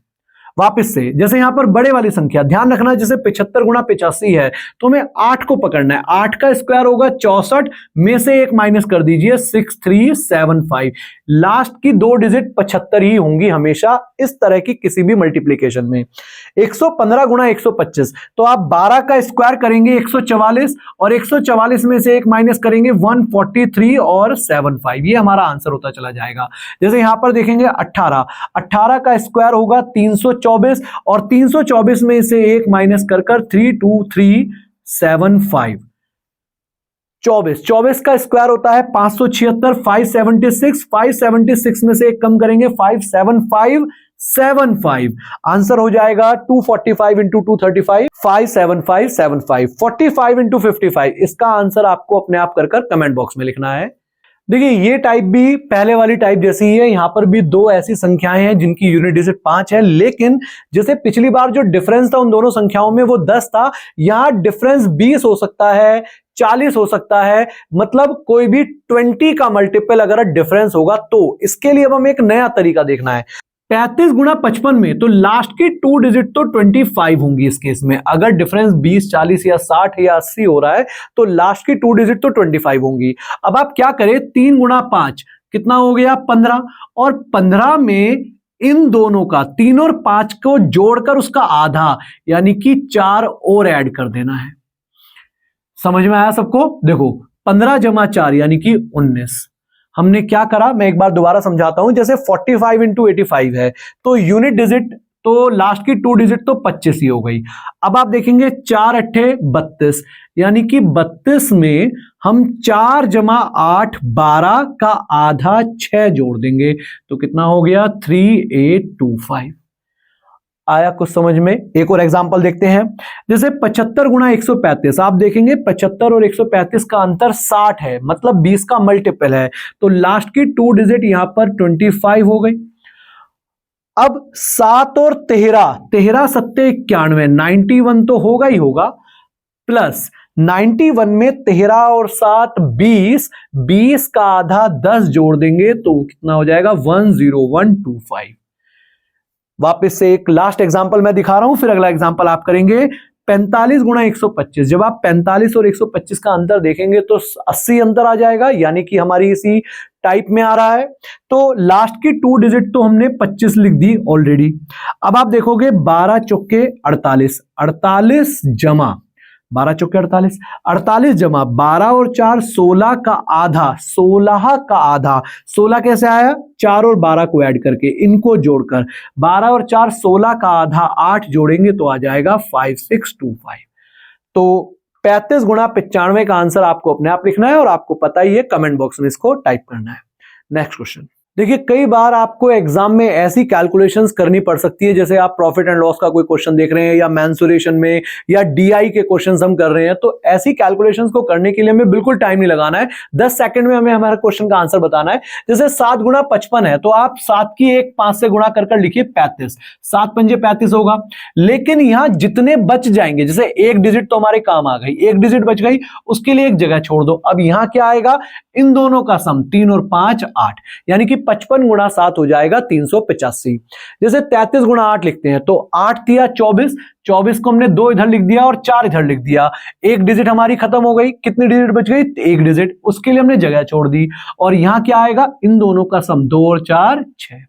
वापस से जैसे यहां पर बड़े वाली संख्या ध्यान रखना, जैसे 75 गुणा 85 है तो हमें 8 को पकड़ना है, 8 का स्क्वायर होगा 64, में से एक माइनस कर दीजिए 6375। लास्ट की दो डिजिट 75 ही होंगी हमेशा इस तरह की किसी भी मल्टीप्लीकेशन में। 115 गुणा 125, तो आप 12 का स्क्वायर करेंगे 144, और 144 में से एक माइनस करेंगे 143 और 75, ये हमारा आंसर होता चला जाएगा। जैसे यहां पर देखेंगे 18, 18 का स्क्वायर होगा 324, और 324 में से एक माइनस कर 32375। 24 का स्क्वायर होता है 576, 576, 576 में से एक कम करेंगे 57575, आंसर हो जाएगा 245 इंटू 235, 57575। 45 इंटू 55, इसका आंसर आपको अपने आप कर कमेंट बॉक्स में लिखना है। देखिए ये टाइप भी पहले वाली टाइप जैसी ही है, यहां पर भी दो ऐसी संख्याएं हैं जिनकी यूनिट डिजिट 5 है, लेकिन जैसे पिछली बार जो डिफरेंस था उन दोनों संख्याओं में वो 10 था, यहां डिफरेंस 20 हो सकता है, 40 हो सकता है, मतलब कोई भी 20 का मल्टीपल अगर डिफरेंस होगा तो। इसके लिए अब हमें एक नया तरीका देखना है। 35 गुणा 55 में तो लास्ट की 2 डिजिट तो 25 होंगी इस केस में। अगर डिफरेंस 20, 40 या 60 या 80 हो रहा है तो लास्ट की 2 डिजिट तो 25 होंगी। अब आप क्या करें, 3 गुणा 5 कितना हो गया 15, और 15 में इन दोनों का 3 और 5 को जोड़कर उसका आधा यानी कि 4 और ऐड कर देना है। समझ में आया सबको? देखो 15 जमा 4 यानी कि 19। हमने क्या करा, मैं एक बार दोबारा समझाता हूं। जैसे 45 इंटू 85 है तो यूनिट डिजिट तो लास्ट की 2 डिजिट तो 25 ही हो गई। अब आप देखेंगे 4 अट्ठे 32, यानी कि 32 में हम 4 जमा 8 12 का आधा 6 जोड़ देंगे तो कितना हो गया 3825। आया कुछ समझ में? एक और एग्जांपल देखते हैं। जैसे 75 गुणा 135, आप देखेंगे 75 और 135 का अंतर 60 है, मतलब 20 का मल्टीपल है, तो लास्ट की 2 डिजिट यहां पर 25 हो गई। अब 7 और 13, 13 सत्ते 91, 91 तो होगा ही होगा, प्लस 91 में 13 और 7 20, 20 का आधा 10 जोड़ देंगे तो कितना हो जाएगा 10125। वापस से एक लास्ट एग्जांपल मैं दिखा रहा हूं, फिर अगला एग्जांपल आप करेंगे। 45 गुणा 125, जब आप 45 और 125 का अंतर देखेंगे तो 80 अंतर आ जाएगा, यानी कि हमारी इसी टाइप में आ रहा है। तो लास्ट की 2 डिजिट तो हमने 25 लिख दी ऑलरेडी। अब आप देखोगे 12 चौके 48, 48 जमा 12 चौके 48, 48 जमा 12 और 4 16 का आधा, 16 का आधा, 16 कैसे आया, 4 और 12 को ऐड करके, इनको जोड़कर 12 और 4 16 का आधा 8 जोड़ेंगे तो आ जाएगा 5625। तो 35 गुणा 95 का आंसर आपको अपने आप लिखना है और आपको पता ही है, कमेंट बॉक्स में इसको टाइप करना है। नेक्स्ट क्वेश्चन देखिए कई बार आपको एग्जाम में ऐसी कैलकुलेशंस करनी पड़ सकती है, जैसे आप प्रॉफिट एंड लॉस का कोई क्वेश्चन देख रहे हैं या मेंसुरेशन में या डीआई के क्वेश्चंस हम कर रहे हैं, तो ऐसी कैलकुलेशंस को करने के लिए हमें बिल्कुल टाइम नहीं लगाना है। 10 सेकंड में हमें हमारा क्वेश्चन का आंसर बताना है। जैसे 7 गुणा 55 है, तो आप 7 की एक 5 से गुणा कर लिखिए 35, 7 पंजे 35 होगा। लेकिन यहां जितने बच जाएंगे, जैसे एक डिजिट तो हमारे काम आ गई, एक डिजिट बच गई, उसके लिए एक जगह छोड़ दो। अब यहां क्या आएगा, इन दोनों का सम 3 और 5 8, यानी कि 55 गुणा 7 हो जाएगा 385। जैसे 33 गुणा 8 लिखते हैं, तो 8 दिया 24, 24 को हमने 2 इधर लिख दिया और 4 इधर लिख दिया, एक डिजिट हमारी खत्म हो गई, कितनी डिजिट बच गई, एक डिजिट, उसके लिए हमने जगह छोड़ दी। और यहां क्या आएगा, इन दोनों का सम 2 और 4 6।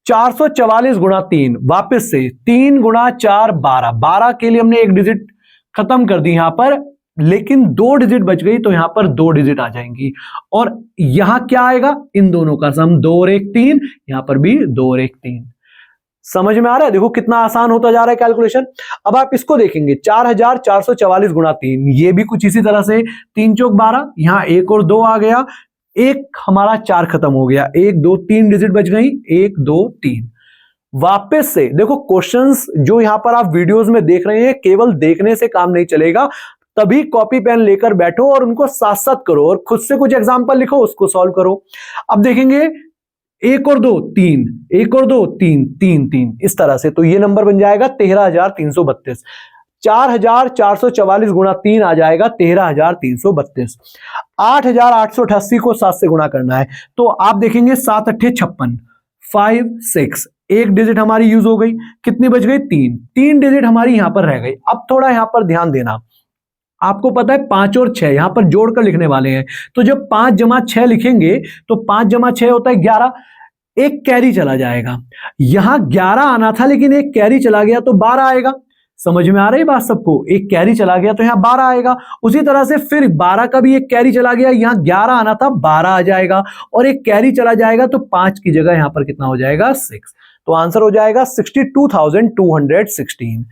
444 गुणा 3, वापस से 3 गुणा 4 12, 12 के लिए हमने एक डिजिट खत्म कर दी यहां पर, लेकिन 2 डिजिट बच गई, तो यहां पर 2 डिजिट आ जाएंगी। और यहां क्या आएगा, इन दोनों का सम 2 और 1 3, यहां पर भी 2 और 1 3। समझ में आ रहा है, देखो कितना आसान होता जा रहा है कैलकुलेशन। अब आप इसको देखेंगे, 4444 गुणा 3, ये भी कुछ इसी तरह से, 3 चौक 12, यहां 1 और 2 आ गया, एक हमारा 4 खत्म हो गया, 1 2 3 डिजिट बच गई, 1 2 3। वापस से देखो, क्वेश्चंस जो यहां पर आप वीडियोस में देख रहे हैं, केवल देखने से काम नहीं चलेगा, तभी कॉपी पेन लेकर बैठो और उनको साथ साथ करो और खुद से कुछ एग्जांपल लिखो, उसको सॉल्व करो। अब देखेंगे 1 और 2 3, 1 और 2 3 3 3, इस तरह से, तो ये नंबर बन जाएगा 13,332। 4,444 गुणा 3 आ जाएगा 13,332। 8,888 को 7 से गुणा करना है, तो आप देखेंगे 7 अट्ठे 56, 5 6, एक डिजिट हमारी यूज हो गई, कितनी बच गई, 3 डिजिट हमारी यहां पर रह गई। अब थोड़ा यहां पर ध्यान देना, आपको पता है 5 और 6 यहां पर जोड़कर लिखने वाले हैं, तो जब 5 जमा 6 लिखेंगे तो 5 जमा 6 होता है 11, एक कैरी चला जाएगा। यहां 11 आना था, लेकिन एक कैरी चला गया तो 12 आएगा। समझ में आ रही बात सबको, एक कैरी चला गया तो यहां 12 आएगा। उसी तरह से फिर 12 का भी एक कैरी चला गया, यहां 11 आना था, 12 आ जाएगा, और एक कैरी चला जाएगा तो 5 की जगह यहां पर कितना हो जाएगा, 6। तो आंसर हो जाएगा 62,216।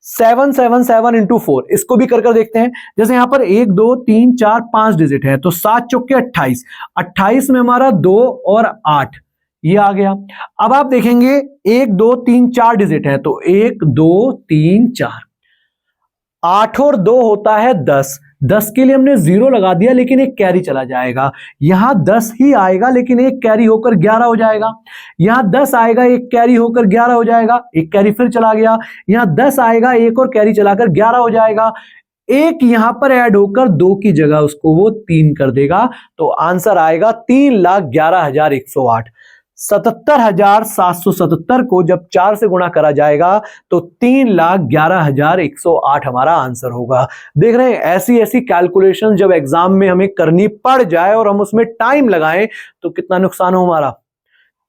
777 इंटू 4, इसको भी कर देखते हैं। जैसे यहां पर 1 2 3 4 5 डिजिट है, तो 7 चौके 28, 28 में हमारा 2 और 8 ये आ गया। अब आप देखेंगे 1 2 3 4 डिजिट है, तो 1 2 3 4, 8 और 2 होता है 10, 10 के लिए हमने 0 लगा दिया, लेकिन एक कैरी चला जाएगा, यहां 10 ही आएगा, लेकिन एक कैरी होकर 11 हो जाएगा। यहां 10 आएगा, एक कैरी होकर 11 हो जाएगा, एक कैरी फिर चला गया, यहां 10 आएगा, एक और कैरी चलाकर 11 हो जाएगा, एक यहां पर ऐड होकर 2 की जगह उसको वो 3 कर देगा। तो आंसर आएगा 3,11,108। 77,777 को जब 4 से गुणा करा जाएगा तो 3,11,108 हमारा आंसर होगा। देख रहे हैं, ऐसी ऐसी कैलकुलेशन जब एग्जाम में हमें करनी पड़ जाए और हम उसमें टाइम लगाएं तो कितना नुकसान हो हमारा।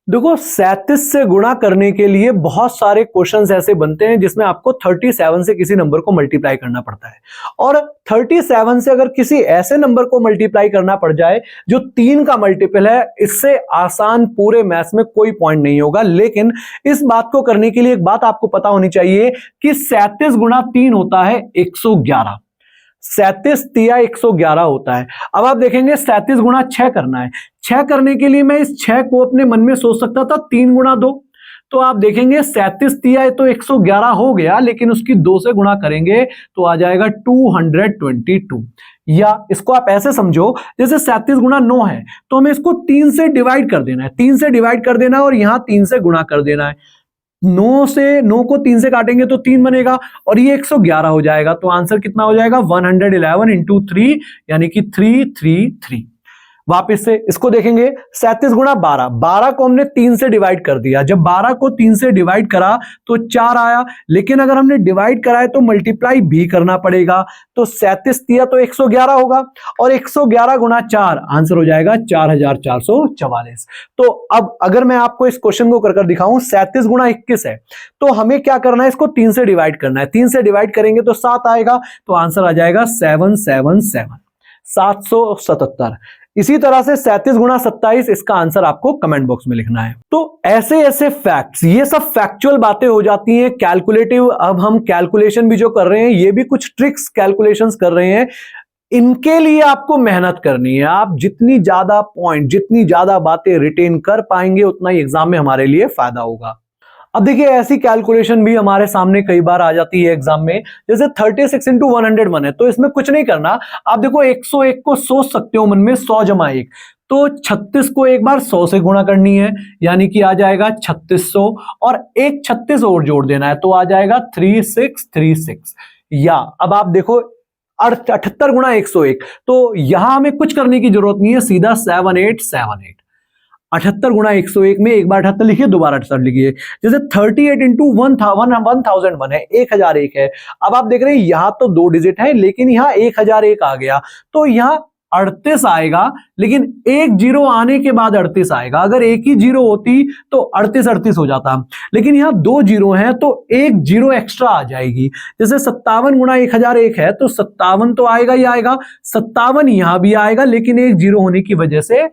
देखो 37 से गुणा करने के लिए बहुत सारे क्वेश्चंस ऐसे बनते हैं जिसमें आपको 37 से किसी नंबर को मल्टीप्लाई करना पड़ता है, और 37 से अगर किसी ऐसे नंबर को मल्टीप्लाई करना पड़ जाए जो 3 का मल्टीपल है, इससे आसान पूरे मैथ्स में कोई पॉइंट नहीं होगा। लेकिन इस बात को करने के लिए एक बात आपको पता होनी चाहिए कि 37 गुणा 3 होता है 111, 37 तिया 111 होता है। अब आप देखेंगे 37 गुणा 6 करना है, 6 करने के लिए मैं इस 6 को अपने मन में सोच सकता था 3 गुणा 2, तो आप देखेंगे 37 तिया तो 111 हो गया, लेकिन उसकी 2 से गुणा करेंगे तो आ जाएगा 222। या इसको आप ऐसे समझो, जैसे 37 गुणा 9 है, तो हमें इसको 3 से डिवाइड कर देना है, 3 से डिवाइड कर देना है और यहां 3 से गुणा कर देना है। 9 को 3 से काटेंगे तो 3 बनेगा और ये 111 हो जाएगा। तो आंसर कितना हो जाएगा, 111 इंटू 3, यानी कि 333। वापस से इसको देखेंगे, 37 गुणा 12, 12 को हमने 3 से डिवाइड कर दिया, जब 12 को 3 से डिवाइड करा तो 4 आया, लेकिन अगर हमने डिवाइड करा है तो मल्टीप्लाई भी करना पड़ेगा, तो 37 दिया तो 111 होगा, और 111 गुणा 4 आंसर हो जाएगा 4,444। तो अब अगर मैं आपको इस क्वेश्चन को कर दिखाऊं, 37 गुणा 21 है, तो हमें क्या करना है, इसको 3 से डिवाइड करना है, 3 से डिवाइड करेंगे तो 7 आएगा, तो आंसर आ जाएगा 777। इसी तरह से 37 गुणा 27, इसका आंसर आपको कमेंट बॉक्स में लिखना है। तो ऐसे ऐसे फैक्ट्स, ये सब फैक्चुअल बातें हो जाती हैं कैलकुलेटिव। अब हम कैलकुलेशन भी जो कर रहे हैं, ये भी कुछ ट्रिक्स कैलकुलेशंस कर रहे हैं। इनके लिए आपको मेहनत करनी है। आप जितनी ज्यादा पॉइंट, जितनी ज्यादा बातें रिटेन कर पाएंगे, उतना ही एग्जाम में हमारे लिए फायदा होगा। अब देखिए, ऐसी कैलकुलेशन भी हमारे सामने कई बार आ जाती है एग्जाम में, जैसे 36 इंटू 101 है, तो इसमें कुछ नहीं करना। आप देखो 101 को सोच सकते हो मन में, 100 जमा 1, तो 36 को एक बार 100 से गुणा करनी है, यानी कि आ जाएगा 3600, और एक 36 और जोड़ देना है, तो आ जाएगा 3636। या अब आप देखो 78 गुणा 101, तो यहां हमें कुछ करने की जरूरत नहीं है, सीधा 7878। 78 गुणा 101 में एक बार 78 लिखिए, दोबारा 78 लिखिए। जैसे 38 इंटू 1001 है, 1001 है। अब आप देख रहे हैं यहां तो 2 डिजिट है, लेकिन यहां 1001 आ गया, तो यहां 38 आएगा, लेकिन एक जीरो आने के बाद 38 आएगा। अगर एक ही जीरो होती तो 38 हो जाता, लेकिन यहां 2 जीरो हैं, तो एक जीरो एक्स्ट्रा आ जाएगी। जैसे 57 गुणा 1001 है, तो 57 तो आएगा ही आएगा, 57 यहां भी आएगा, लेकिन एक जीरो होने की वजह से,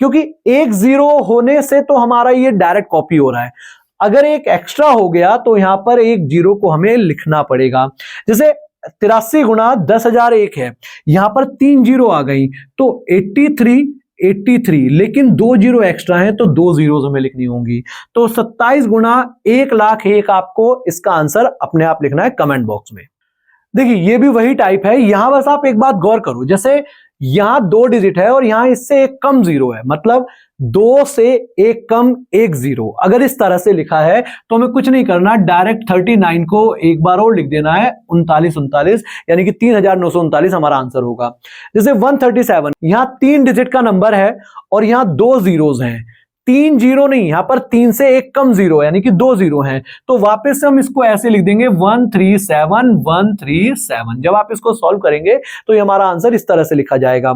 क्योंकि एक जीरो होने से तो हमारा ये डायरेक्ट कॉपी हो रहा है, अगर एक एक्स्ट्रा हो गया तो यहां पर एक जीरो को हमें लिखना पड़ेगा। जैसे 83 गुणा 10,001 है, यहां पर 3 जीरो आ गई, तो 83, लेकिन 2 जीरो एक्स्ट्रा है, तो 2 जीरो हमें लिखनी होंगी। तो 27 गुणा 1,01,001 आपको इसका आंसर अपने आप लिखना है कमेंट बॉक्स में। देखिए, ये भी वही टाइप है, यहां बस आप एक बात गौर करो, जैसे यहां 2 डिजिट है और यहां इससे एक कम जीरो है, मतलब 2 से एक कम एक जीरो। अगर इस तरह से लिखा है तो हमें कुछ नहीं करना, डायरेक्ट 39 को एक बार और लिख देना है, 39, यानी कि 3939 हमारा आंसर होगा। जैसे 137, यहां 3 डिजिट का नंबर है और यहां 2 जीरोज हैं, 3 जीरो नहीं, यहां पर 3 से एक कम जीरो यानी कि 2 जीरो हैं, तो वापस से हम इसको ऐसे लिख देंगे 137 जब आप इसको सॉल्व करेंगे तो ये हमारा आंसर इस तरह से लिखा जाएगा।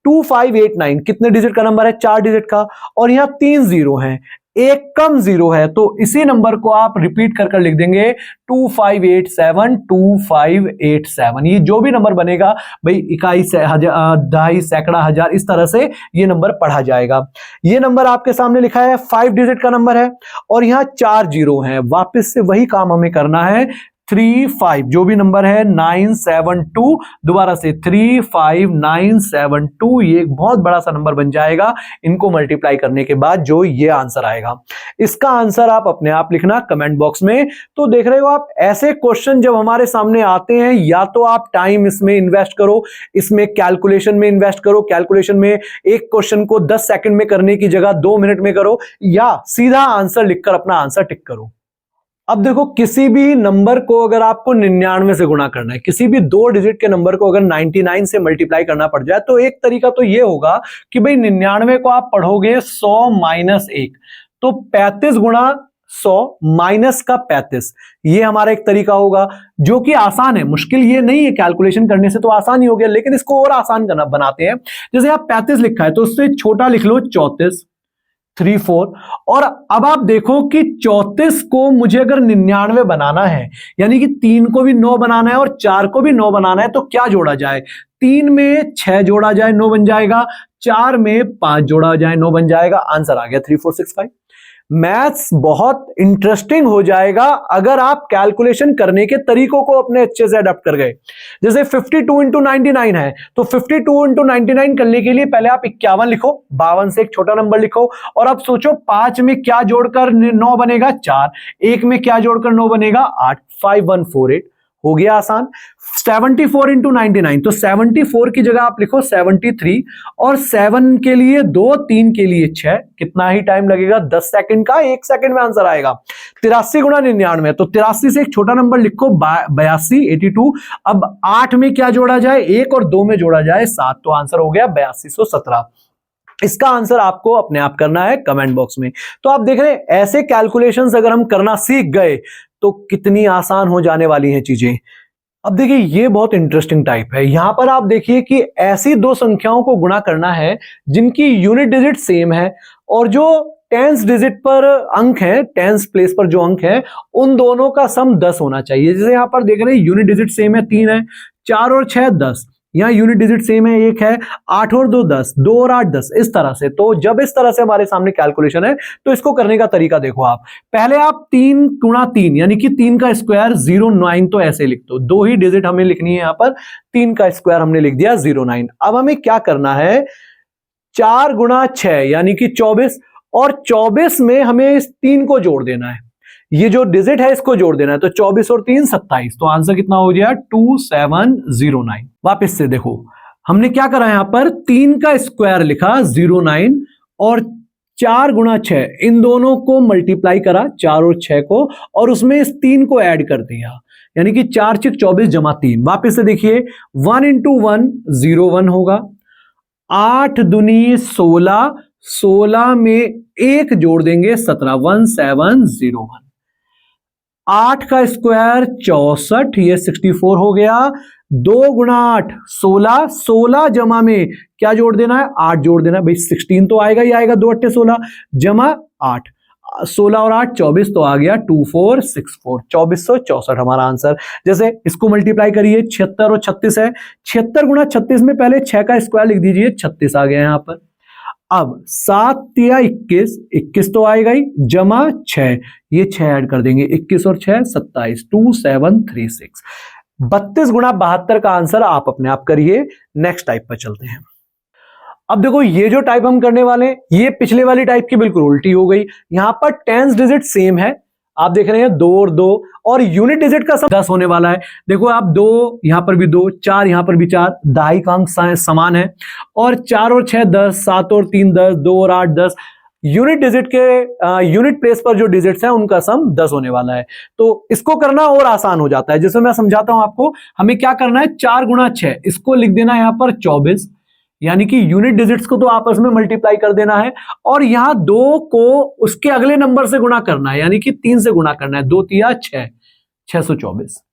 2589 कितने डिजिट का नंबर है, 4 डिजिट का, और यहां 3 जीरो हैं, एक कम जीरो है, तो इसी नंबर को आप रिपीट कर लिख देंगे 2587। ये जो भी नंबर बनेगा भाई, इकाई से दहाई सैकड़ा हजार, इस तरह से ये नंबर पढ़ा जाएगा। ये नंबर आपके सामने लिखा है 5 डिजिट का नंबर है और यहां 4 जीरो है, वापस से वही काम हमें करना है, 35 जो भी नंबर है 972, दोबारा से 35972, ये एक बहुत बड़ा सा नंबर बन जाएगा। इनको मल्टीप्लाई करने के बाद जो ये आंसर आएगा, इसका आंसर आप अपने आप लिखना कमेंट बॉक्स में। तो देख रहे हो आप, ऐसे क्वेश्चन जब हमारे सामने आते हैं, या तो आप टाइम इसमें इन्वेस्ट करो, इसमें कैलकुलेशन में इन्वेस्ट करो, कैलकुलेशन में एक क्वेश्चन को 10 सेकंड में करने की जगह 2 मिनट में करो, या सीधा आंसर लिखकर अपना आंसर टिक करो। अब देखो, किसी भी नंबर को अगर आपको 99 से गुणा करना है, किसी भी 2 डिजिट के नंबर को अगर 99 से मल्टीप्लाई करना पड़ जाए, तो एक तरीका तो ये होगा कि भाई 99 को आप पढ़ोगे 100 माइनस 1, तो 35 गुणा 100 माइनस का 35, ये हमारा एक तरीका होगा, जो कि आसान है, मुश्किल ये नहीं है, कैलकुलेशन करने से तो आसान ही हो गया, लेकिन इसको और आसान करना बनाते हैं। जैसे आप 35 लिखा है, तो उससे छोटा लिख लो 34, 34, और अब आप देखो कि 34 को मुझे अगर 99 बनाना है, यानी कि 3 को भी 9 बनाना है और 4 को भी 9 बनाना है, तो क्या जोड़ा जाए, 3 में 6 जोड़ा जाए 9 बन जाएगा, 4 में 5 जोड़ा जाए 9 बन जाएगा, आंसर आ गया 3465। मैथ्स बहुत इंटरेस्टिंग हो जाएगा अगर आप कैलकुलेशन करने के तरीकों को अपने अच्छे से अडॉप्ट कर गए। जैसे 52 इंटू 99 है, तो 52 इंटू 99 करने के लिए पहले आप 51 लिखो, 52 से एक छोटा नंबर लिखो, और अब सोचो 5 में क्या जोड़कर 9 बनेगा, 4, 1 में क्या जोड़कर 9 बनेगा, 8, 5148, हो गया आसान। 74 इंटू 99, तो 74 की जगह आप लिखो 73, और 7 के लिए 2, 3 के लिए 6, कितना ही टाइम लगेगा, 10 सेकंड का, 1 सेकंड में आंसर आएगा। 83 गुणा 99, तो 83 से एक छोटा नंबर लिखो 82, 82, अब 8 में क्या जोड़ा जाए, 1, और 2 में जोड़ा जाए 7, तो आंसर हो गया 8217। इसका आंसर आपको अपने आप करना है कमेंट बॉक्स में। तो आप देख रहे हैं, ऐसे कैलकुलेशंस अगर हम करना सीख गए तो कितनी आसान हो जाने वाली हैं चीजें। अब देखिए, ये बहुत इंटरेस्टिंग टाइप है। यहां पर आप देखिए कि ऐसी 2 संख्याओं को गुणा करना है जिनकी यूनिट डिजिट सेम है, और जो टेंस डिजिट पर अंक है, टेंस प्लेस पर जो अंक है, उन दोनों का सम 10 होना चाहिए। जैसे यहां पर देख रहे हैं यूनिट डिजिट सेम है, 3 है, 4 और 6 10, यहाँ यूनिट डिजिट सेम है, 1 है, 8 और 2 10, 2 और 8 10, इस तरह से। तो जब इस तरह से हमारे सामने कैलकुलेशन है तो इसको करने का तरीका देखो आप। पहले आप 3 गुणा 3 यानी कि 3 का स्क्वायर 09, तो ऐसे लिख दो, 2 ही डिजिट हमें लिखनी है यहां पर, 3 का स्क्वायर हमने लिख दिया 09। अब हमें क्या करना है, 4 गुणा 6 यानी कि 24, और 24 में हमें इस 3 को जोड़ देना है, ये जो डिजिट है इसको जोड़ देना है। तो 24 और 3 27, तो आंसर कितना हो गया 2709। वापस से देखो हमने क्या करा, यहां पर 3 का स्क्वायर लिखा 09 और 4 गुणा 6 इन दोनों को मल्टीप्लाई करा, 4 और 6 को, और उसमें इस 3 को ऐड कर दिया, यानी कि 4 6 24 जमा 3। वापस से देखिए 1 इंटू 1 01 होगा, 8 दूनी 16, 16 में 1 जोड़ देंगे 17, 1701। 8 का स्क्वायर 64, ये 64 हो गया। 2 गुणा 8 16, 16 जमा में क्या जोड़ देना है, 8 जोड़ देना है भाई, 16 तो आएगा ही आएगा, 2 8 16 जमा 8, 16 और 8 24, तो आ गया 2464, 2464 हमारा आंसर। जैसे इसको मल्टीप्लाई करिए, 76 और 36 है, 76 गुणा 36 में पहले 6 का स्क्वायर लिख दीजिए, 36 आ गया यहां पर। अब 7 या 21, 21 तो आएगा ही, जमा 6, ये 6 ऐड कर देंगे, 21 और 6 27, 2736। 32 गुणा 72 का आंसर आप अपने आप करिए। नेक्स्ट टाइप पर चलते हैं। अब देखो ये जो टाइप हम करने वाले हैं ये पिछले वाली टाइप की बिल्कुल उल्टी हो गई। यहां पर टेंस डिजिट सेम है, आप देख रहे हैं 2 और 2, और यूनिट डिजिट का सम 10 होने वाला है। देखो आप 2 यहां पर भी 2, 4 यहां पर भी 4, दहाई का अंक समान है, और 4 और 6 10, 7 और 3 10, 2 और 8 10। यूनिट डिजिट के यूनिट प्लेस पर जो डिजिट्स हैं उनका सम 10 होने वाला है। तो इसको करना और आसान हो जाता है, जैसे मैं समझाता हूं आपको। हमें क्या करना है, 4 गुणा 6 इसको लिख देना है यहां पर 24, यानी कि यूनिट डिजिट्स को तो आपस में मल्टीप्लाई कर देना है, और यहां 2 को उसके अगले नंबर से गुणा करना है, यानी कि 3 से गुणा करना है, 2 तिया 6, 624।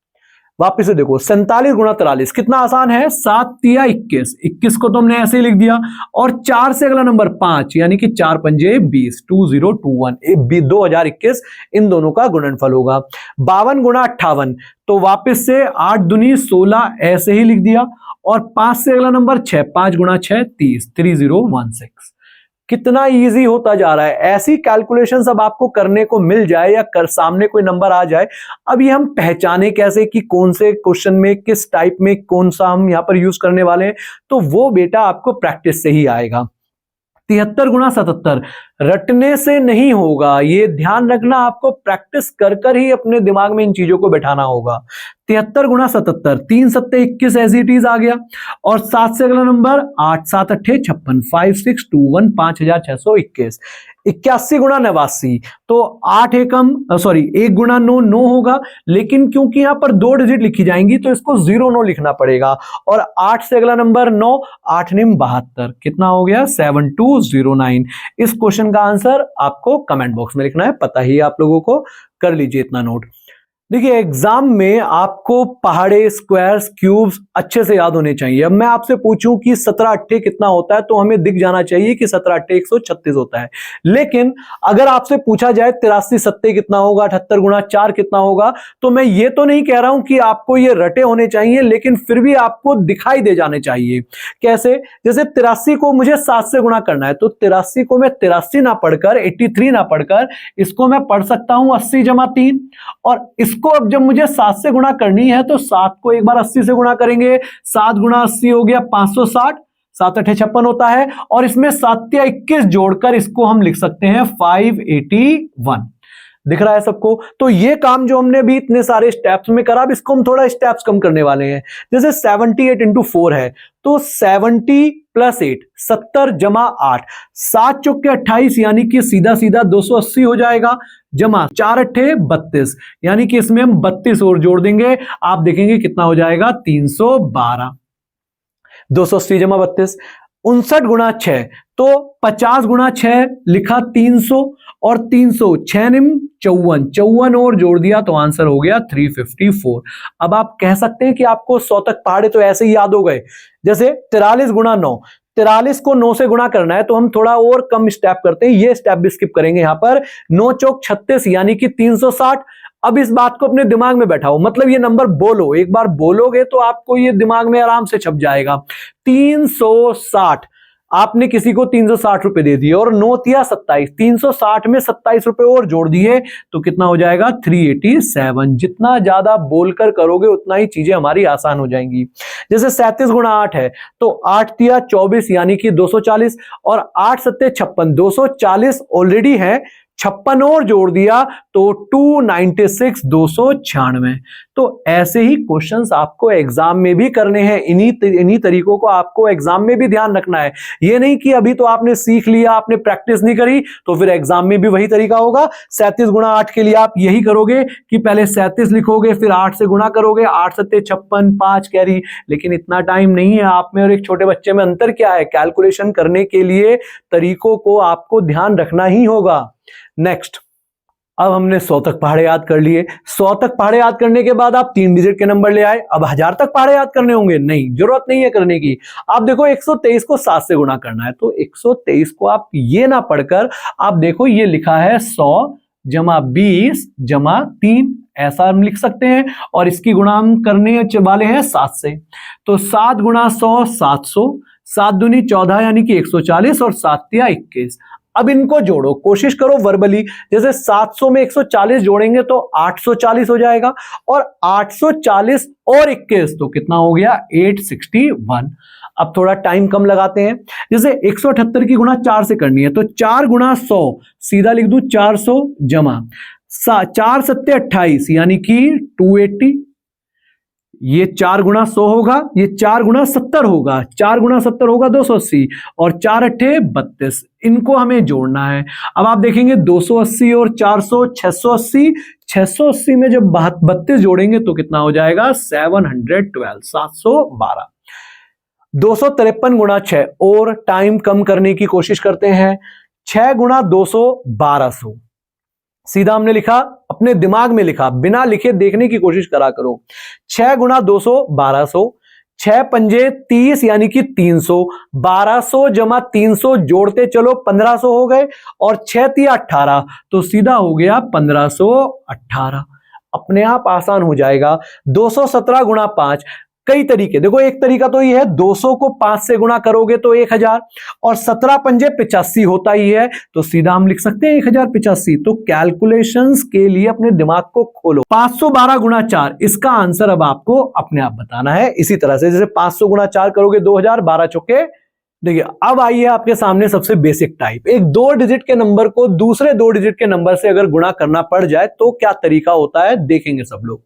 वापिस से देखो 47 गुणा 43 कितना आसान है, 7 तिया 21, 21 को तो हमने ऐसे ही लिख दिया, और 4 से अगला नंबर 5, यानी कि 4 पंजे 20, 2021, 2021 इन दोनों का गुणनफल होगा। 52 गुणा 58, तो वापिस से 8 दूनी 16 ऐसे ही लिख दिया, और 5 से अगला नंबर 6, 5 गुणा 6 30, 3016। कितना इजी होता जा रहा है। ऐसी कैलकुलेशन अब आपको करने को मिल जाए या सामने कोई नंबर आ जाए, अब ये हम पहचाने कैसे कि कौन से क्वेश्चन में किस टाइप में कौन सा हम यहां पर यूज करने वाले हैं, तो वो बेटा आपको प्रैक्टिस से ही आएगा। 73 गुणा 77 रटने से नहीं होगा, ये ध्यान रखना, आपको प्रैक्टिस कर कर ही अपने दिमाग में इन चीजों को बैठाना होगा। 73 गुणा 77, 3 सत्ते 21 एज इट इज आ गया, और 7 से अगला नंबर 8 7 8 56, 5621, 5621। 81 गुणा 89, तो 8 एकम सॉरी 1 गुणा 9 9 होगा, लेकिन क्योंकि यहां पर 2 डिजिट लिखी जाएंगी तो इसको 09 लिखना पड़ेगा, और 8 से अगला नंबर 9, 8 निम 72, कितना हो गया 7209। इस क्वेश्चन का आंसर आपको कमेंट बॉक्स में लिखना है, पता ही आप लोगों को, कर लीजिए इतना नोट। देखिए एग्जाम में आपको पहाड़े, स्क्वायर्स, क्यूब्स अच्छे से याद होने चाहिए। अब मैं आपसे पूछूं कि 17 अट्ठे कितना होता है, तो हमें दिख जाना चाहिए कि 17 अट्ठे 136 होता है। लेकिन अगर आपसे पूछा जाए 83 सत्ते कितना होगा, 78 गुणा 4 कितना होगा, तो मैं ये तो नहीं कह रहा हूं कि आपको ये रटे होने चाहिए, लेकिन फिर भी आपको दिखाई दे जाने चाहिए। कैसे, जैसे 83 को मुझे 7 से गुणा करना है, तो 83 को मैं 83 ना पढ़कर 83 ना पढ़कर इसको मैं पढ़ सकता हूं 80 जमा 3, और इसको अब जब मुझे 7 से गुणा करनी है तो 7 को एक बार 80 से गुणा करेंगे, 7 गुणा 80 हो गया 560, 7 8 56 होता है, और इसमें 7 या 21 जोड़कर इसको हम लिख सकते हैं 581। दिख रहा है सबको? तो ये काम जो हमने भी इतने सारे स्टेप्स में करा, अब इसको हम थोड़ा स्टेप्स कम करने वाले हैं। जैसे 78 इंटू 4 है, तो 70 प्लस 8 70 जमा 8, 7 चौके 28, यानी कि सीधा सीधा 280 हो जाएगा, जमा 4 अट्ठे 32, यानी कि इसमें हम 32 और जोड़ देंगे, आप देखेंगे कितना हो जाएगा 312। 280 जमा 32, 59 गुणा 6, तो 50 गुणा 6 लिखा 300, और 300 6 निम 54, 54 और जोड़ दिया तो आंसर हो गया 354। अब आप कह सकते हैं कि आपको 100 तक पहाड़े तो ऐसे ही याद हो गए। जैसे 43 गुणा 9, 43 को 9 से गुणा करना है, तो हम थोड़ा और कम स्टेप करते हैं, ये स्टेप भी स्किप करेंगे। यहां पर 9 चौक 36, यानी कि 360, अब इस बात को अपने दिमाग में बैठाओ, मतलब ये नंबर बोलो, एक बार बोलोगे तो आपको ये दिमाग में आराम से छप जाएगा। 360, आपने किसी को 360 रुपए दे दिए और 9 तिया 27, 360 में 27 रुपए और जोड़ दिए तो कितना हो जाएगा 387। जितना ज्यादा बोलकर करोगे उतना ही चीजें हमारी आसान हो जाएंगी। जैसे 37 गुणा 8 है तो 8 तिया 24 यानी कि 240 और 8 सत्ते 56, 240 ऑलरेडी है, 56 और जोड़ दिया तो 296, 296। तो ऐसे ही क्वेश्चंस आपको एग्जाम में भी करने हैं, इन्हीं तरीकों को आपको एग्जाम में भी ध्यान रखना है। ये नहीं कि अभी तो आपने सीख लिया, आपने प्रैक्टिस नहीं करी तो फिर एग्जाम में भी वही तरीका होगा। 37 गुणा 8 के लिए आप यही करोगे कि पहले 37 लिखोगे, फिर 8 से गुणा करोगे, 8 सत्ते 56, 5 कैरी। लेकिन इतना टाइम नहीं है आप में और एक छोटे बच्चे में। अंतर क्या है? कैलकुलेशन करने के लिए तरीकों को आपको ध्यान रखना ही होगा। नेक्स्ट, अब हमने 100 तक पहाड़े याद कर लिए। 100 तक पहाड़े याद करने के बाद आप 3 डिजिट के नंबर ले आए। अब 1000 तक पहाड़े याद करने होंगे? नहीं, जरूरत नहीं है करने की। आप देखो 123 को 7 से गुणा करना है तो 123 को आप ये ना पढ़कर आप देखो ये लिखा है 100 जमा 20 जमा 3, ऐसा हम लिख सकते हैं। और इसकी गुणा हम करने वाले हैं 7 से, तो 7 गुणा 100 700, 7 दूनी 14 यानी कि 140 और 7 तिया 21। अब इनको जोड़ो, कोशिश करो वर्बली। जैसे 700 में 140 जोड़ेंगे तो 840 हो जाएगा और 840 और 21 तो कितना हो गया 861। अब थोड़ा टाइम कम लगाते हैं। जैसे 178 की गुणा 4 से करनी है तो 4 गुणा 100, सीधा लिख दूं 400 जमा 4 सत्ते 28 यानी कि 280। ये 4 गुणा 100 होगा, ये 4 गुणा 70 होगा, 4 गुणा 70 होगा 280 और 4 अट्ठे 32। इनको हमें जोड़ना है। अब आप देखेंगे 280 और 400 680, 680 में जब 32 जोड़ेंगे तो कितना हो जाएगा 712, 712। 253 गुणा 6 और टाइम कम करने की कोशिश करते हैं। 6 गुणा 200 1200, सीधा हमने लिखा, अपने दिमाग में लिखा, बिना लिखे देखने की कोशिश करा करो। 6 गुणा 200 1200, 6 पंजे 30 यानी कि 300, 1200 जमा 300 जोड़ते चलो 1500 हो गए और 6 तिया 18 तो सीधा हो गया 1518। अपने आप आसान हो जाएगा। 217 गुणा 5, कई तरीके, देखो एक तरीका तो ये है 200 को 5 से गुणा करोगे तो 1000 और 17 पंजे 85 होता ही है तो सीधा हम लिख सकते हैं 1085। तो कैलकुलेशंस के लिए अपने दिमाग को खोलो। 512 गुणा 4, इसका आंसर अब आपको अपने आप बताना है। इसी तरह से जैसे 500 गुणा 4 करोगे 2000, 12 चौके। देखिए अब आइए आपके सामने सबसे बेसिक टाइप, एक 2 डिजिट के नंबर को दूसरे 2 डिजिट के नंबर से अगर गुणा करना पड़ जाए तो क्या तरीका होता है, देखेंगे सब लोग।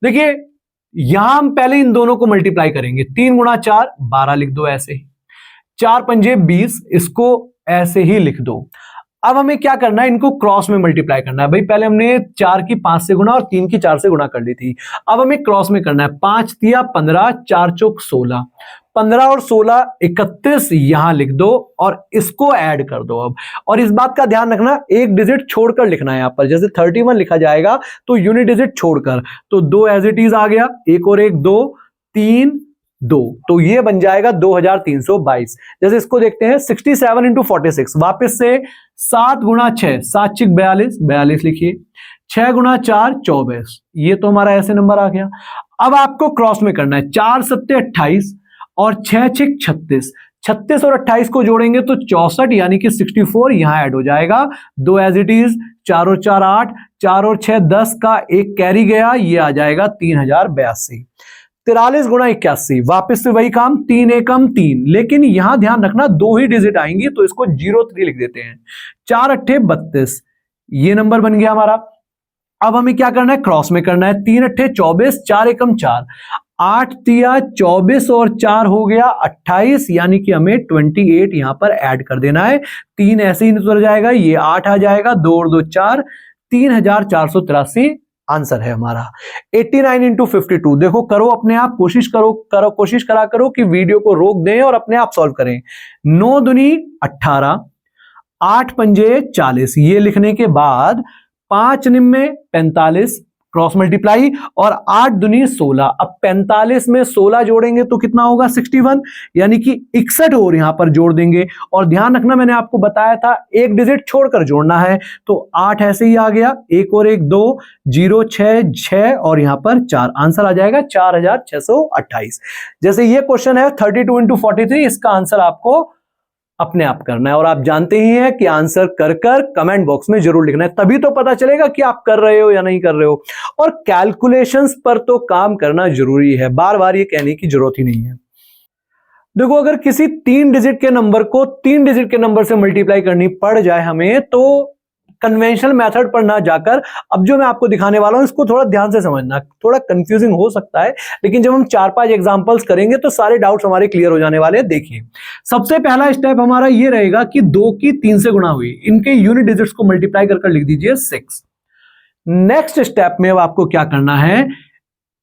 देखिए यहां हम पहले इन दोनों को मल्टीप्लाई करेंगे। 3 गुणा 4 12 लिख दो ऐसे ही, 4 पंजे 20 इसको ऐसे ही लिख दो। अब हमें क्या करना है, इनको क्रॉस में मल्टीप्लाई करना है। भाई पहले हमने 4 की 5 से गुणा और 3 की 4 से गुणा कर ली थी, अब हमें क्रॉस में करना है। 5 तिया 15, 4 चौक 16, 15 और 16 31 यहां लिख दो और इसको ऐड कर दो अब। और इस बात का ध्यान रखना एक डिजिट छोड़कर लिखना है। यहां पर जैसे 31 लिखा जाएगा तो यूनिट डिजिट छोड़कर, तो 2 एज इट इज आ गया, एक और एक 2 3 2, तो ये बन जाएगा 2322। जैसे इसको देखते हैं 67 इंटू 46, वापिस से 7 गुणा 6 7 चिक 42, 42 लिखिए। 6 गुणा 4 24, ये तो हमारा ऐसे नंबर आ गया। अब आपको क्रॉस में करना है। 4 सत्ते 28 और 6 छिक 36, 36 और 28 को जोड़ेंगे तो 64 यानी कि 64 यहां ऐड हो जाएगा। 2 एज इट इज, 4 और 4 8, 4 और 6 10 का एक कैरी गया, ये आ जाएगा 3082। 43 गुणा 81, वापिस से वही काम, 3 एकम 3, लेकिन यहां ध्यान रखना 2 ही डिजिट आएंगी तो इसको 03 लिख देते हैं। 4 अट्ठे 32, ये नंबर बन गया हमारा। अब हमें क्या करना है, क्रॉस में करना है। 3 अट्ठे 24, 4 एकम 4, 8 तिया 24 और 4 हो गया 28 यानी कि हमें 28 यहां पर ऐड कर देना है। 3 ऐसे ही निकल जाएगा, ये 8 आ जाएगा, 2 और 2 4, 3483 आंसर है हमारा। 89 इंटू 52, देखो करो अपने आप, कोशिश करा करो कि वीडियो को रोक दें और अपने आप सॉल्व करें। 9 दुनी 18, 8 पंजे 40, ये लिखने के बाद 5 निम्मे 45, क्रॉस मल्टीप्लाई, और 8 दूनी 16। अब 45 में 16 जोड़ेंगे तो कितना होगा 61, यानी कि 61 और यहां पर जोड़ देंगे। और ध्यान रखना मैंने आपको बताया था एक डिजिट छोड़कर जोड़ना है, तो 8 ऐसे ही आ गया, एक और एक 2, 0 6 6 और यहां पर 4, आंसर आ जाएगा 4628। जैसे ये क्वेश्चन है 32 इंटू 43, इसका आंसर आपको अपने आप करना है, और आप जानते ही हैं कि आंसर कर कमेंट बॉक्स में जरूर लिखना है, तभी तो पता चलेगा कि आप कर रहे हो या नहीं कर रहे हो। और कैलकुलेशंस पर तो काम करना जरूरी है, बार बार ये कहने की जरूरत ही नहीं है। देखो, अगर किसी 3 डिजिट के नंबर को 3 डिजिट के नंबर से मल्टीप्लाई करनी पड़ जाए हमें, तो कन्वेंशनल मेथड पर ना जाकर अब जो मैं आपको दिखाने वाला हूं इसको थोड़ा ध्यान से समझना, थोड़ा कंफ्यूजिंग हो सकता है, लेकिन जब हम 4-5 एग्जांपल्स करेंगे तो सारे डाउट्स हमारे क्लियर हो जाने वाले हैं। देखिए, सबसे पहला स्टेप हमारा ये रहेगा कि 2 की 3 से गुणा हुई, इनके यूनिट डिजिट्स को मल्टीप्लाई कर लिख दीजिए 6। नेक्स्ट स्टेप में अब आपको क्या करना है,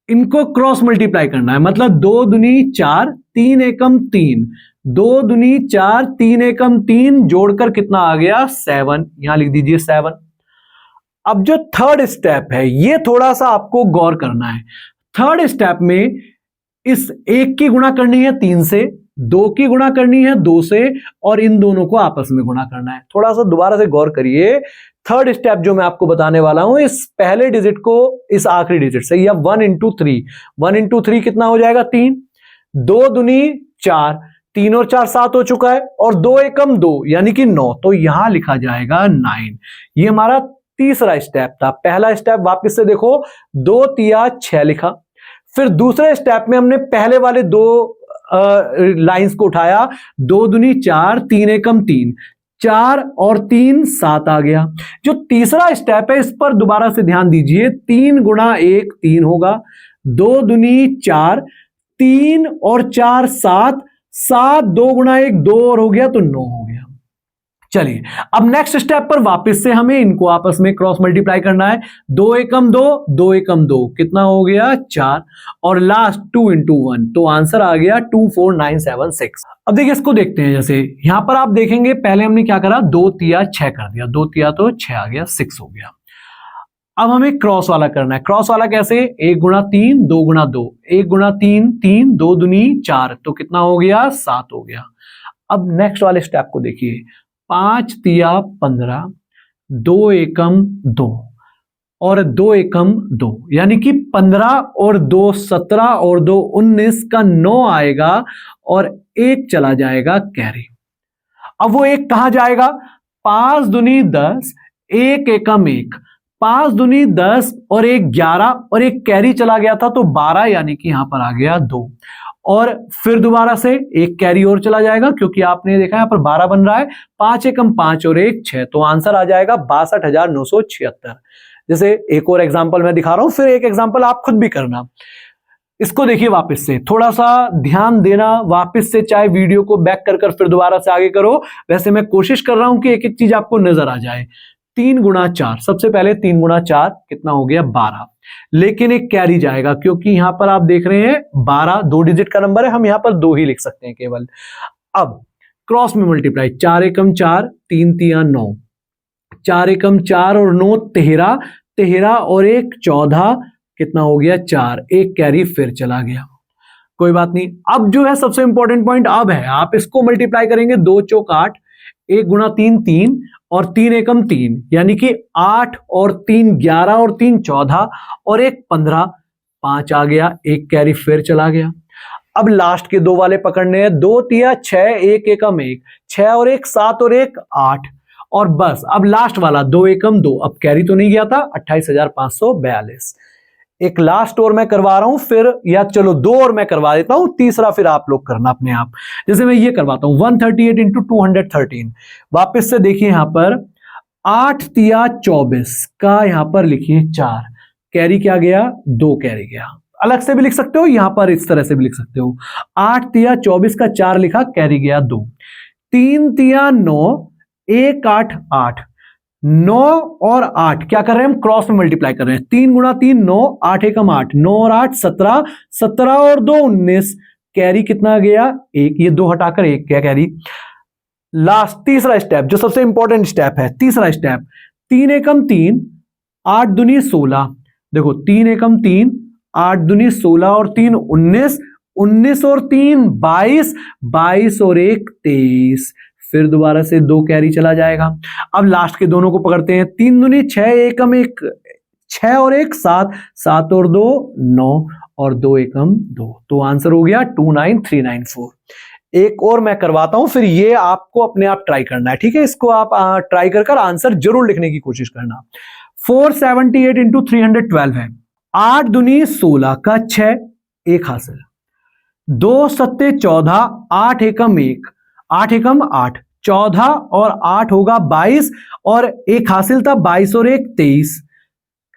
इनको क्रॉस मल्टीप्लाई करना है, मतलब 2 दूनी 4, 3 एकम 3, 2 दूनी 4, 3 एकम 3 जोड़कर कितना आ गया 7, यहां लिख दीजिए 7। अब जो थर्ड स्टेप है ये थोड़ा सा आपको गौर करना है। थर्ड स्टेप में इस 1 की गुणा करनी है 3 से, 2 की गुणा करनी है 2 से, और इन दोनों को आपस में गुणा करना है। थोड़ा सा दोबारा से गौर करिए, थर्ड स्टेप जो मैं आपको बताने वाला हूं, इस पहले डिजिट को इस आखिरी डिजिट से, या 1 इंटू 3, 1 इंटू 3 कितना हो जाएगा 3, 2 दूनी 4, 3 और 4 7 हो चुका है, और 2 एकम 2 यानी कि 9, तो यहां लिखा जाएगा 9। ये हमारा तीसरा स्टेप था। पहला स्टेप वापस से देखो, 2 तिया 6 लिखा, फिर दूसरे स्टेप में हमने पहले वाले 2 लाइंस को उठाया, 2 दूनी 4, 3 एकम 3, 4 और 3 7 आ गया। जो तीसरा स्टेप है इस पर दोबारा से ध्यान दीजिए, 3 गुणा 1 3 होगा, 2 दूनी 4, 3 और 4 7, 7 2 गुणा 1 2 और हो गया तो 9 हो गया। चलिए, अब नेक्स्ट स्टेप पर वापस से हमें इनको आपस में क्रॉस मल्टीप्लाई करना है, 2 एकम 2, 2 एकम 2 कितना हो गया 4, और लास्ट 2 इंटू 1, तो आंसर आ गया 24976। अब देखिए इसको देखते हैं, जैसे यहां पर आप देखेंगे पहले हमने क्या करा, 2 तिया 6 कर दिया, 2 तिया तो 6 आ गया, 6 हो गया। अब हमें क्रॉस वाला करना है। क्रॉस वाला कैसे, 1 गुणा 3 2 गुणा 2, 1 गुणा 3 3, 2 दूनी 4, तो कितना हो गया 7 हो गया। अब नेक्स्ट वाले स्टेप को देखिए, 5 तिया 15, 2 एकम 2 और 2 एकम 2, यानी कि 15 और 2 17 और 2 19 का 9 आएगा, और 1 चला जाएगा कैरी। अब वो 1 कहां जाएगा, 5 दूनी 10, 1 एकम 1, 5 दूनी 10 और 1 11, और 1 कैरी चला गया था तो 12, यानी कि यहां पर आ गया 2, और फिर दोबारा से 1 कैरी और चला जाएगा, क्योंकि आपने देखा यहां पर 12 बन रहा है, 5 एकम 5 और 1 6, तो आंसर आ जाएगा 62,976। जैसे एक और एग्जांपल मैं दिखा रहा हूं, फिर एक एग्जांपल आप खुद भी करना। इसको देखिए वापस से, थोड़ा सा ध्यान देना, वापस से चाहे वीडियो को बैक कर फिर दोबारा से आगे करो, वैसे मैं कोशिश कर रहा हूं कि एक एक चीज आपको नजर आ जाए। 3 गुणा 4, सबसे पहले 3 गुणा 4 कितना हो गया 12, लेकिन एक कैरी जाएगा, क्योंकि यहां पर आप देख रहे हैं 12 2 डिजिट का नंबर है, हम यहां पर 2 ही लिख सकते हैं केवल। अब क्रॉस में मल्टीप्लाई, 4 एकम 4, 3 तिया 9, 4 एकम 4 और 9 13, 13 और 1 14, कितना हो गया 4, एक कैरी फिर चला गया, कोई बात नहीं। अब जो है सबसे इंपॉर्टेंट पॉइंट अब है, आप इसको मल्टीप्लाई करेंगे, 2 चौक 8, 1 गुणा 3 3 और 3 एकम 3, यानी कि 8 और 3 11 और 3 14 और 1 15, 5 आ गया, एक कैरी फिर चला गया। अब लास्ट के 2 वाले पकड़ने हैं, 2 तिया 6, 1 एकम 1, 6 और 1 7 और 1 8, और बस अब लास्ट वाला 2 एकम 2, अब कैरी तो नहीं गया था, 28,542। एक लास्ट और मैं करवा रहा हूं, फिर या चलो 2 और मैं करवा देता हूं, तीसरा फिर आप लोग करना अपने आप। जैसे मैं ये करवाता हूं, 138 इंटू 213, वापिस से देखिए यहां पर 8 तिया 24 का यहां पर लिखिए 4, कैरी क्या गया 2 कैरी गया। अलग से भी लिख सकते हो, यहां पर इस तरह से भी लिख सकते हो, 8 तिया 24 का 4 लिखा, कैरी गया 2, 3 तिया 9, 1 8 8, 9 और 8 क्या कर रहे हैं हम, क्रॉस में मल्टीप्लाई कर रहे हैं, 3 गुणा 3 9, 8 एकम 8, 9 और 8 17, 17 और 2 19, कैरी कितना गया 1, ये 2 हटाकर 1 क्या कैरी। लास्ट तीसरा स्टेप जो सबसे इंपॉर्टेंट स्टेप है, तीसरा स्टेप, 3 एकम 3, 8 दूनी 16, देखो 3 एकम 3, 8 दूनी 16 और 3 19, 19 और 3 22, 22 और 1 23, फिर दोबारा से 2 कैरी चला जाएगा। अब लास्ट के दोनों को पकड़ते हैं, 3 दूनी 6, एकम 1 6 और 1 7, 7 और 2 9 और 2 एकम 2, तो आंसर हो गया 29394। एक और मैं करवाता हूं, फिर ये आपको अपने आप ट्राई करना है, ठीक है। इसको आप ट्राई कर आंसर जरूर लिखने की कोशिश करना। 478 इंटू 312 है। 8 दूनी 16 का 6, 1 हासिल। 2 सत्ते 14, 8 एकम 1, 8 एकम 8, 14 और 8 होगा 22 और 1 हासिल था, 22 और 1 23,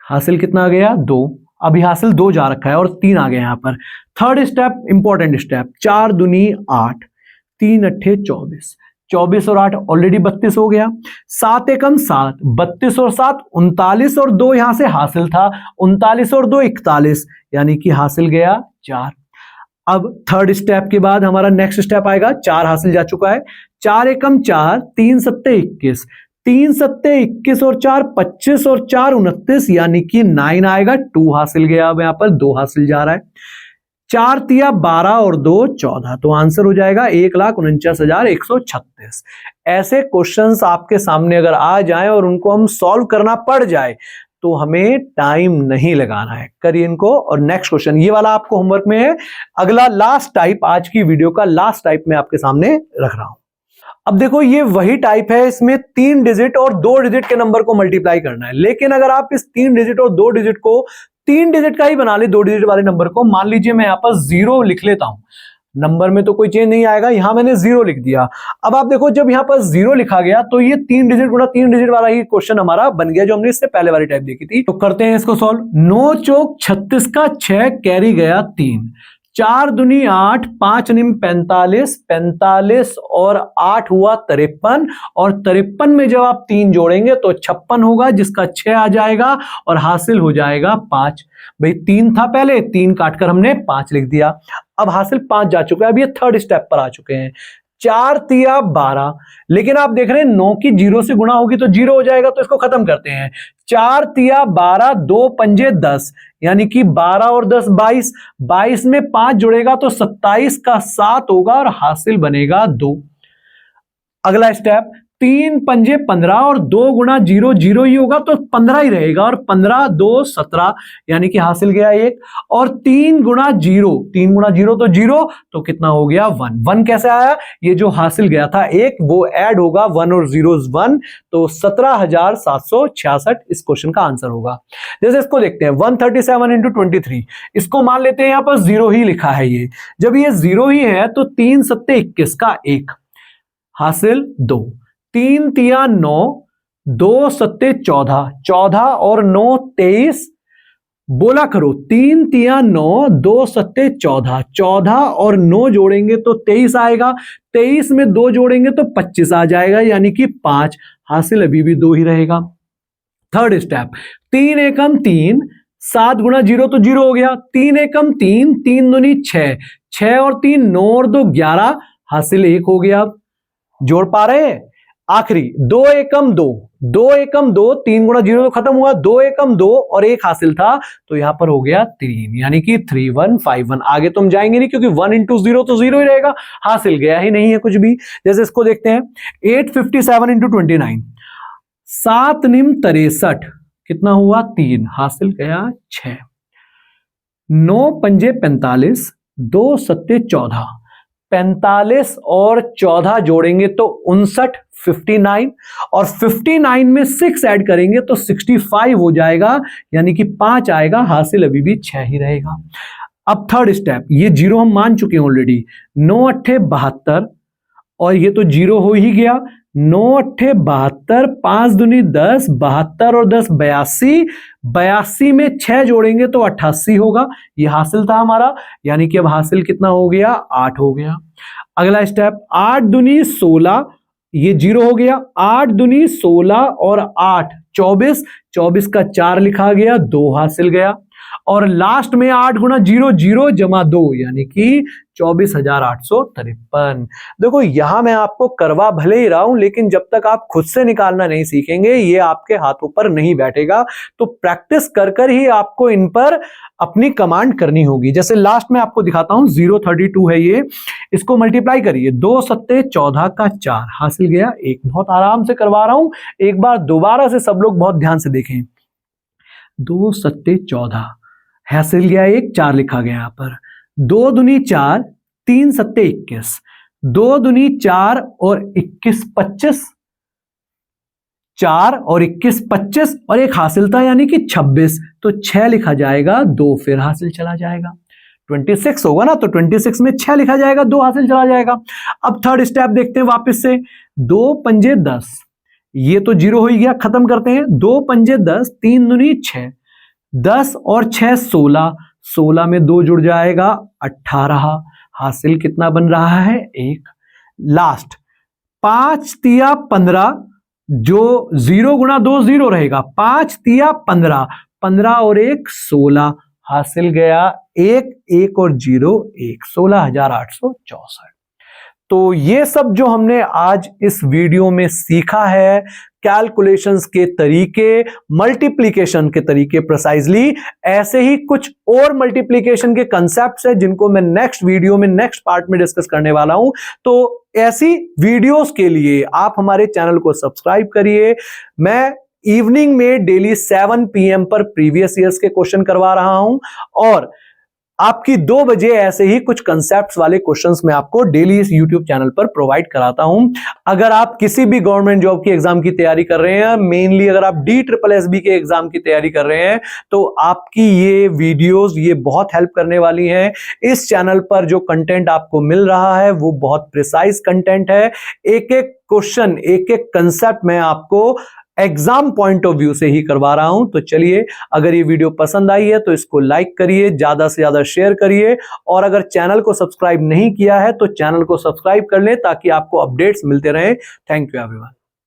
हासिल कितना आ गया 2। अभी हासिल 2 जा रखा है और 3 आ गया यहां पर। थर्ड स्टेप इंपॉर्टेंट स्टेप, 4 दूनी 8, 3 अट्ठे 24, 24 और 8 ऑलरेडी 32 हो गया। 7 एकम 7, 32 और 7 39 और 2 यहां से हासिल था, 39 और 2 41, यानी कि हासिल गया 4। अब थर्ड स्टेप के बाद हमारा नेक्स्ट स्टेप आएगा, 4 हासिल जा चुका है। 4 एकम 4, 3 सत्ते 21, 3 सत्ते 21 और 4 25 और 4 29, यानी कि 9 आएगा, 2 हासिल गया। अब यहां पर 2 हासिल जा रहा है। 4 तिया 12 और 2 14, तो आंसर हो जाएगा 1,49,136। ऐसे क्वेश्चंस आपके सामने अगर आ जाएं और उनको हम सॉल्व करना पड़ जाए तो हमें टाइम नहीं लगाना है, करिए इनको। और नेक्स्ट क्वेश्चन ये वाला आपको होमवर्क में है। अगला लास्ट टाइप, आज की वीडियो का लास्ट टाइप मैं आपके सामने रख रहा हूं। अब देखो ये वही टाइप है, इसमें 3 डिजिट और 2 डिजिट के नंबर को मल्टीप्लाई करना है, लेकिन अगर आप इस 3 डिजिट और 2 डिजिट को 3 डिजिट का ही बना ले, 2 डिजिट वाले नंबर को, मान लीजिए मैं यहां पर 0 लिख लेता हूं, नंबर में तो कोई चेंज नहीं आएगा, यहां मैंने 0 लिख दिया। अब आप देखो जब यहां पर 0 लिखा गया तो ये 3 डिजिट गुणा 3 डिजिट वाला ही क्वेश्चन हमारा बन गया, जो हमने इससे पहले वाली टाइप देखी थी। तो करते हैं इसको सॉल्व। 9 चौक 36 का 6 कैरी गया 3, 4 दूनी 8, 5 निम 45, 45 और 8 हुआ 53, और 53 में जब आप 3 जोड़ेंगे तो 56 होगा, जिसका 6 आ जाएगा और हासिल हो जाएगा 5। भाई 3 था पहले, 3 काटकर हमने 5 लिख दिया। अब हासिल 5 जा चुका है। अब ये थर्ड स्टेप पर आ चुके हैं। 4 तिया 12, लेकिन आप देख रहे हैं 9 की 0 से गुणा होगी तो 0 हो जाएगा, तो इसको खत्म करते हैं। 4 तिया 12, 2 पंजे 10, यानी कि 12 और 10 22, 22 में 5 जुड़ेगा तो 27 का 7 होगा और हासिल बनेगा 2। अगला स्टेप, 3 पंजे 15 और 2 गुणा 0 0 ही होगा तो 15 ही रहेगा, और 15 2 17, यानी कि हासिल गया 1। और 3 गुणा 0, 3 गुणा 0 तो 0, तो कितना हो गया 1। 1 कैसे आया, ये जो हासिल गया था 1 वो ऐड होगा, 1 और 0 1, तो 17,766 इस क्वेश्चन का आंसर होगा। जैसे इसको देखते हैं, 137 इंटू 23, इसको मान लेते हैं यहां पर 0 ही लिखा है। ये जब ये 0 ही है तो 3 सत्ते 21 का 1, हासिल 2, 3 तिया 9, 2 सत्ते 14, 14 और 9 23, बोला करो 3 तिया 9, 2 सत्ते 14, 14 और 9 जोड़ेंगे तो 23 आएगा, 23 में 2 जोड़ेंगे तो 25 आ जाएगा, यानी कि 5, हासिल अभी भी 2 ही रहेगा। थर्ड स्टेप, 3 एकम 3, 7 गुणा 0 तो 0 हो गया, 3 एकम 3, 3 दूनी 6, 6 और 3 9 और 2 11, हासिल 1 हो गया। जोड़ पा रहे हैं? आखिरी 2 एकम 2, 2 एकम 2, 3 गुणा 0 तो खत्म हुआ, 2 एकम 2 और 1 हासिल था, तो यहां पर हो गया 3, यानी कि 3151। आगे तो हम जाएंगे नहीं क्योंकि 1 इंटू 0 तो 0 ही रहेगा, हासिल गया ही नहीं है कुछ भी। जैसे इसको देखते हैं, 857 इंटू 29, 7 निम 63, कितना हुआ 3, हासिल गया 6। 9 पंजे 45, 2 सत्ते 14, 45 और 14 जोड़ेंगे तो 59, 59, और 59 में 6 ऐड करेंगे तो 65 हो जाएगा, यानी कि 5 आएगा, हासिल अभी भी 6 ही रहेगा। अब थर्ड स्टेप, ये 0 हम मान चुके हैं ऑलरेडी, 9 अट्ठे 72, और ये तो 0 हो ही गया, 9 अट्ठे 72, 5 दूनी 10, 72 और 10 82, 82 में 6 जोड़ेंगे तो 88 होगा, ये हासिल था हमारा, यानी कि अब हासिल कितना हो गया 8 हो गया। अगला स्टेप, 8 दूनी 16, ये 0 हो गया, 8 दूनी 16 और 8 24, 24 का 4 लिखा गया, 2 हासिल गया। और लास्ट में 8 गुणा 0 0 जमा 2 यानी कि 24,853। देखो यहां मैं आपको करवा भले ही रहा हूं, लेकिन जब तक आप खुद से निकालना नहीं सीखेंगे ये आपके हाथों पर नहीं बैठेगा। तो प्रैक्टिस कर कर ही आपको इन पर अपनी कमांड करनी होगी। जैसे लास्ट में आपको दिखाता हूं 032 है ये, इसको मल्टीप्लाई करिए, 2 सत्ते 14 का 4 हासिल गया 1। बहुत आराम से करवा रहा हूं, एक बार दोबारा से सब लोग बहुत ध्यान से देखें। 2 सत्ते 14 हासिल गया 1, 4 लिखा गया यहां पर। 2 दूनी 4, 3 सत्ते 21, 2 दूनी 4 और 21 25, 4 और 21 25 और एक हासिल था यानी कि 26, तो 6 लिखा जाएगा, 2 फिर हासिल चला जाएगा। 26 होगा ना, तो 26 में 6 लिखा जाएगा, 2 हासिल चला जाएगा। अब थर्ड स्टेप देखते हैं वापस से। 2 पंजे 10, ये तो 0 हो ही गया, खत्म करते हैं। 2 पंजे 10, 3 दूनी 6, 10 और 6 16, 16 में 2 जुड़ जाएगा 18, हासिल कितना बन रहा है 1। लास्ट 5 तिया 15, जो 0 गुणा 2 0 रहेगा, 5 तिया 15, 15 और 1 16, हासिल गया 1, 1 और 0 1, 16,864। तो ये सब जो हमने आज इस वीडियो में सीखा है, कैलकुलेशंस के तरीके, मल्टीप्लिकेशन के तरीके प्रिसाइजली, ऐसे ही कुछ और मल्टीप्लिकेशन के कंसेप्ट्स हैं जिनको मैं नेक्स्ट वीडियो में, नेक्स्ट पार्ट में डिस्कस करने वाला हूं। तो ऐसी वीडियोस के लिए आप हमारे चैनल को सब्सक्राइब करिए। मैं इवनिंग में डेली 7 PM पर प्रीवियस ईयर्स के क्वेश्चन करवा रहा हूं और आपकी 2 बजे ऐसे ही कुछ कंसेप्ट्स वाले क्वेश्चंस मैं आपको डेली इस YouTube चैनल पर प्रोवाइड कराता हूं। अगर आप किसी भी गवर्नमेंट जॉब की एग्जाम की तैयारी कर रहे हैं, मेनली अगर आप DSSB के एग्जाम की तैयारी कर रहे हैं, तो आपकी ये वीडियोस ये बहुत हेल्प करने वाली हैं। इस चैनल पर जो कंटेंट आपको मिल रहा है वो बहुत प्रिसाइज कंटेंट है। एक एक क्वेश्चन, एक एक कंसेप्ट मैं आपको एग्जाम पॉइंट ऑफ व्यू से ही करवा रहा हूं। तो चलिए, अगर ये वीडियो पसंद आई है तो इसको लाइक करिए, ज्यादा से ज्यादा शेयर करिए, और अगर चैनल को सब्सक्राइब नहीं किया है तो चैनल को सब्सक्राइब कर लें ताकि आपको अपडेट्स मिलते रहें। Thank you everyone.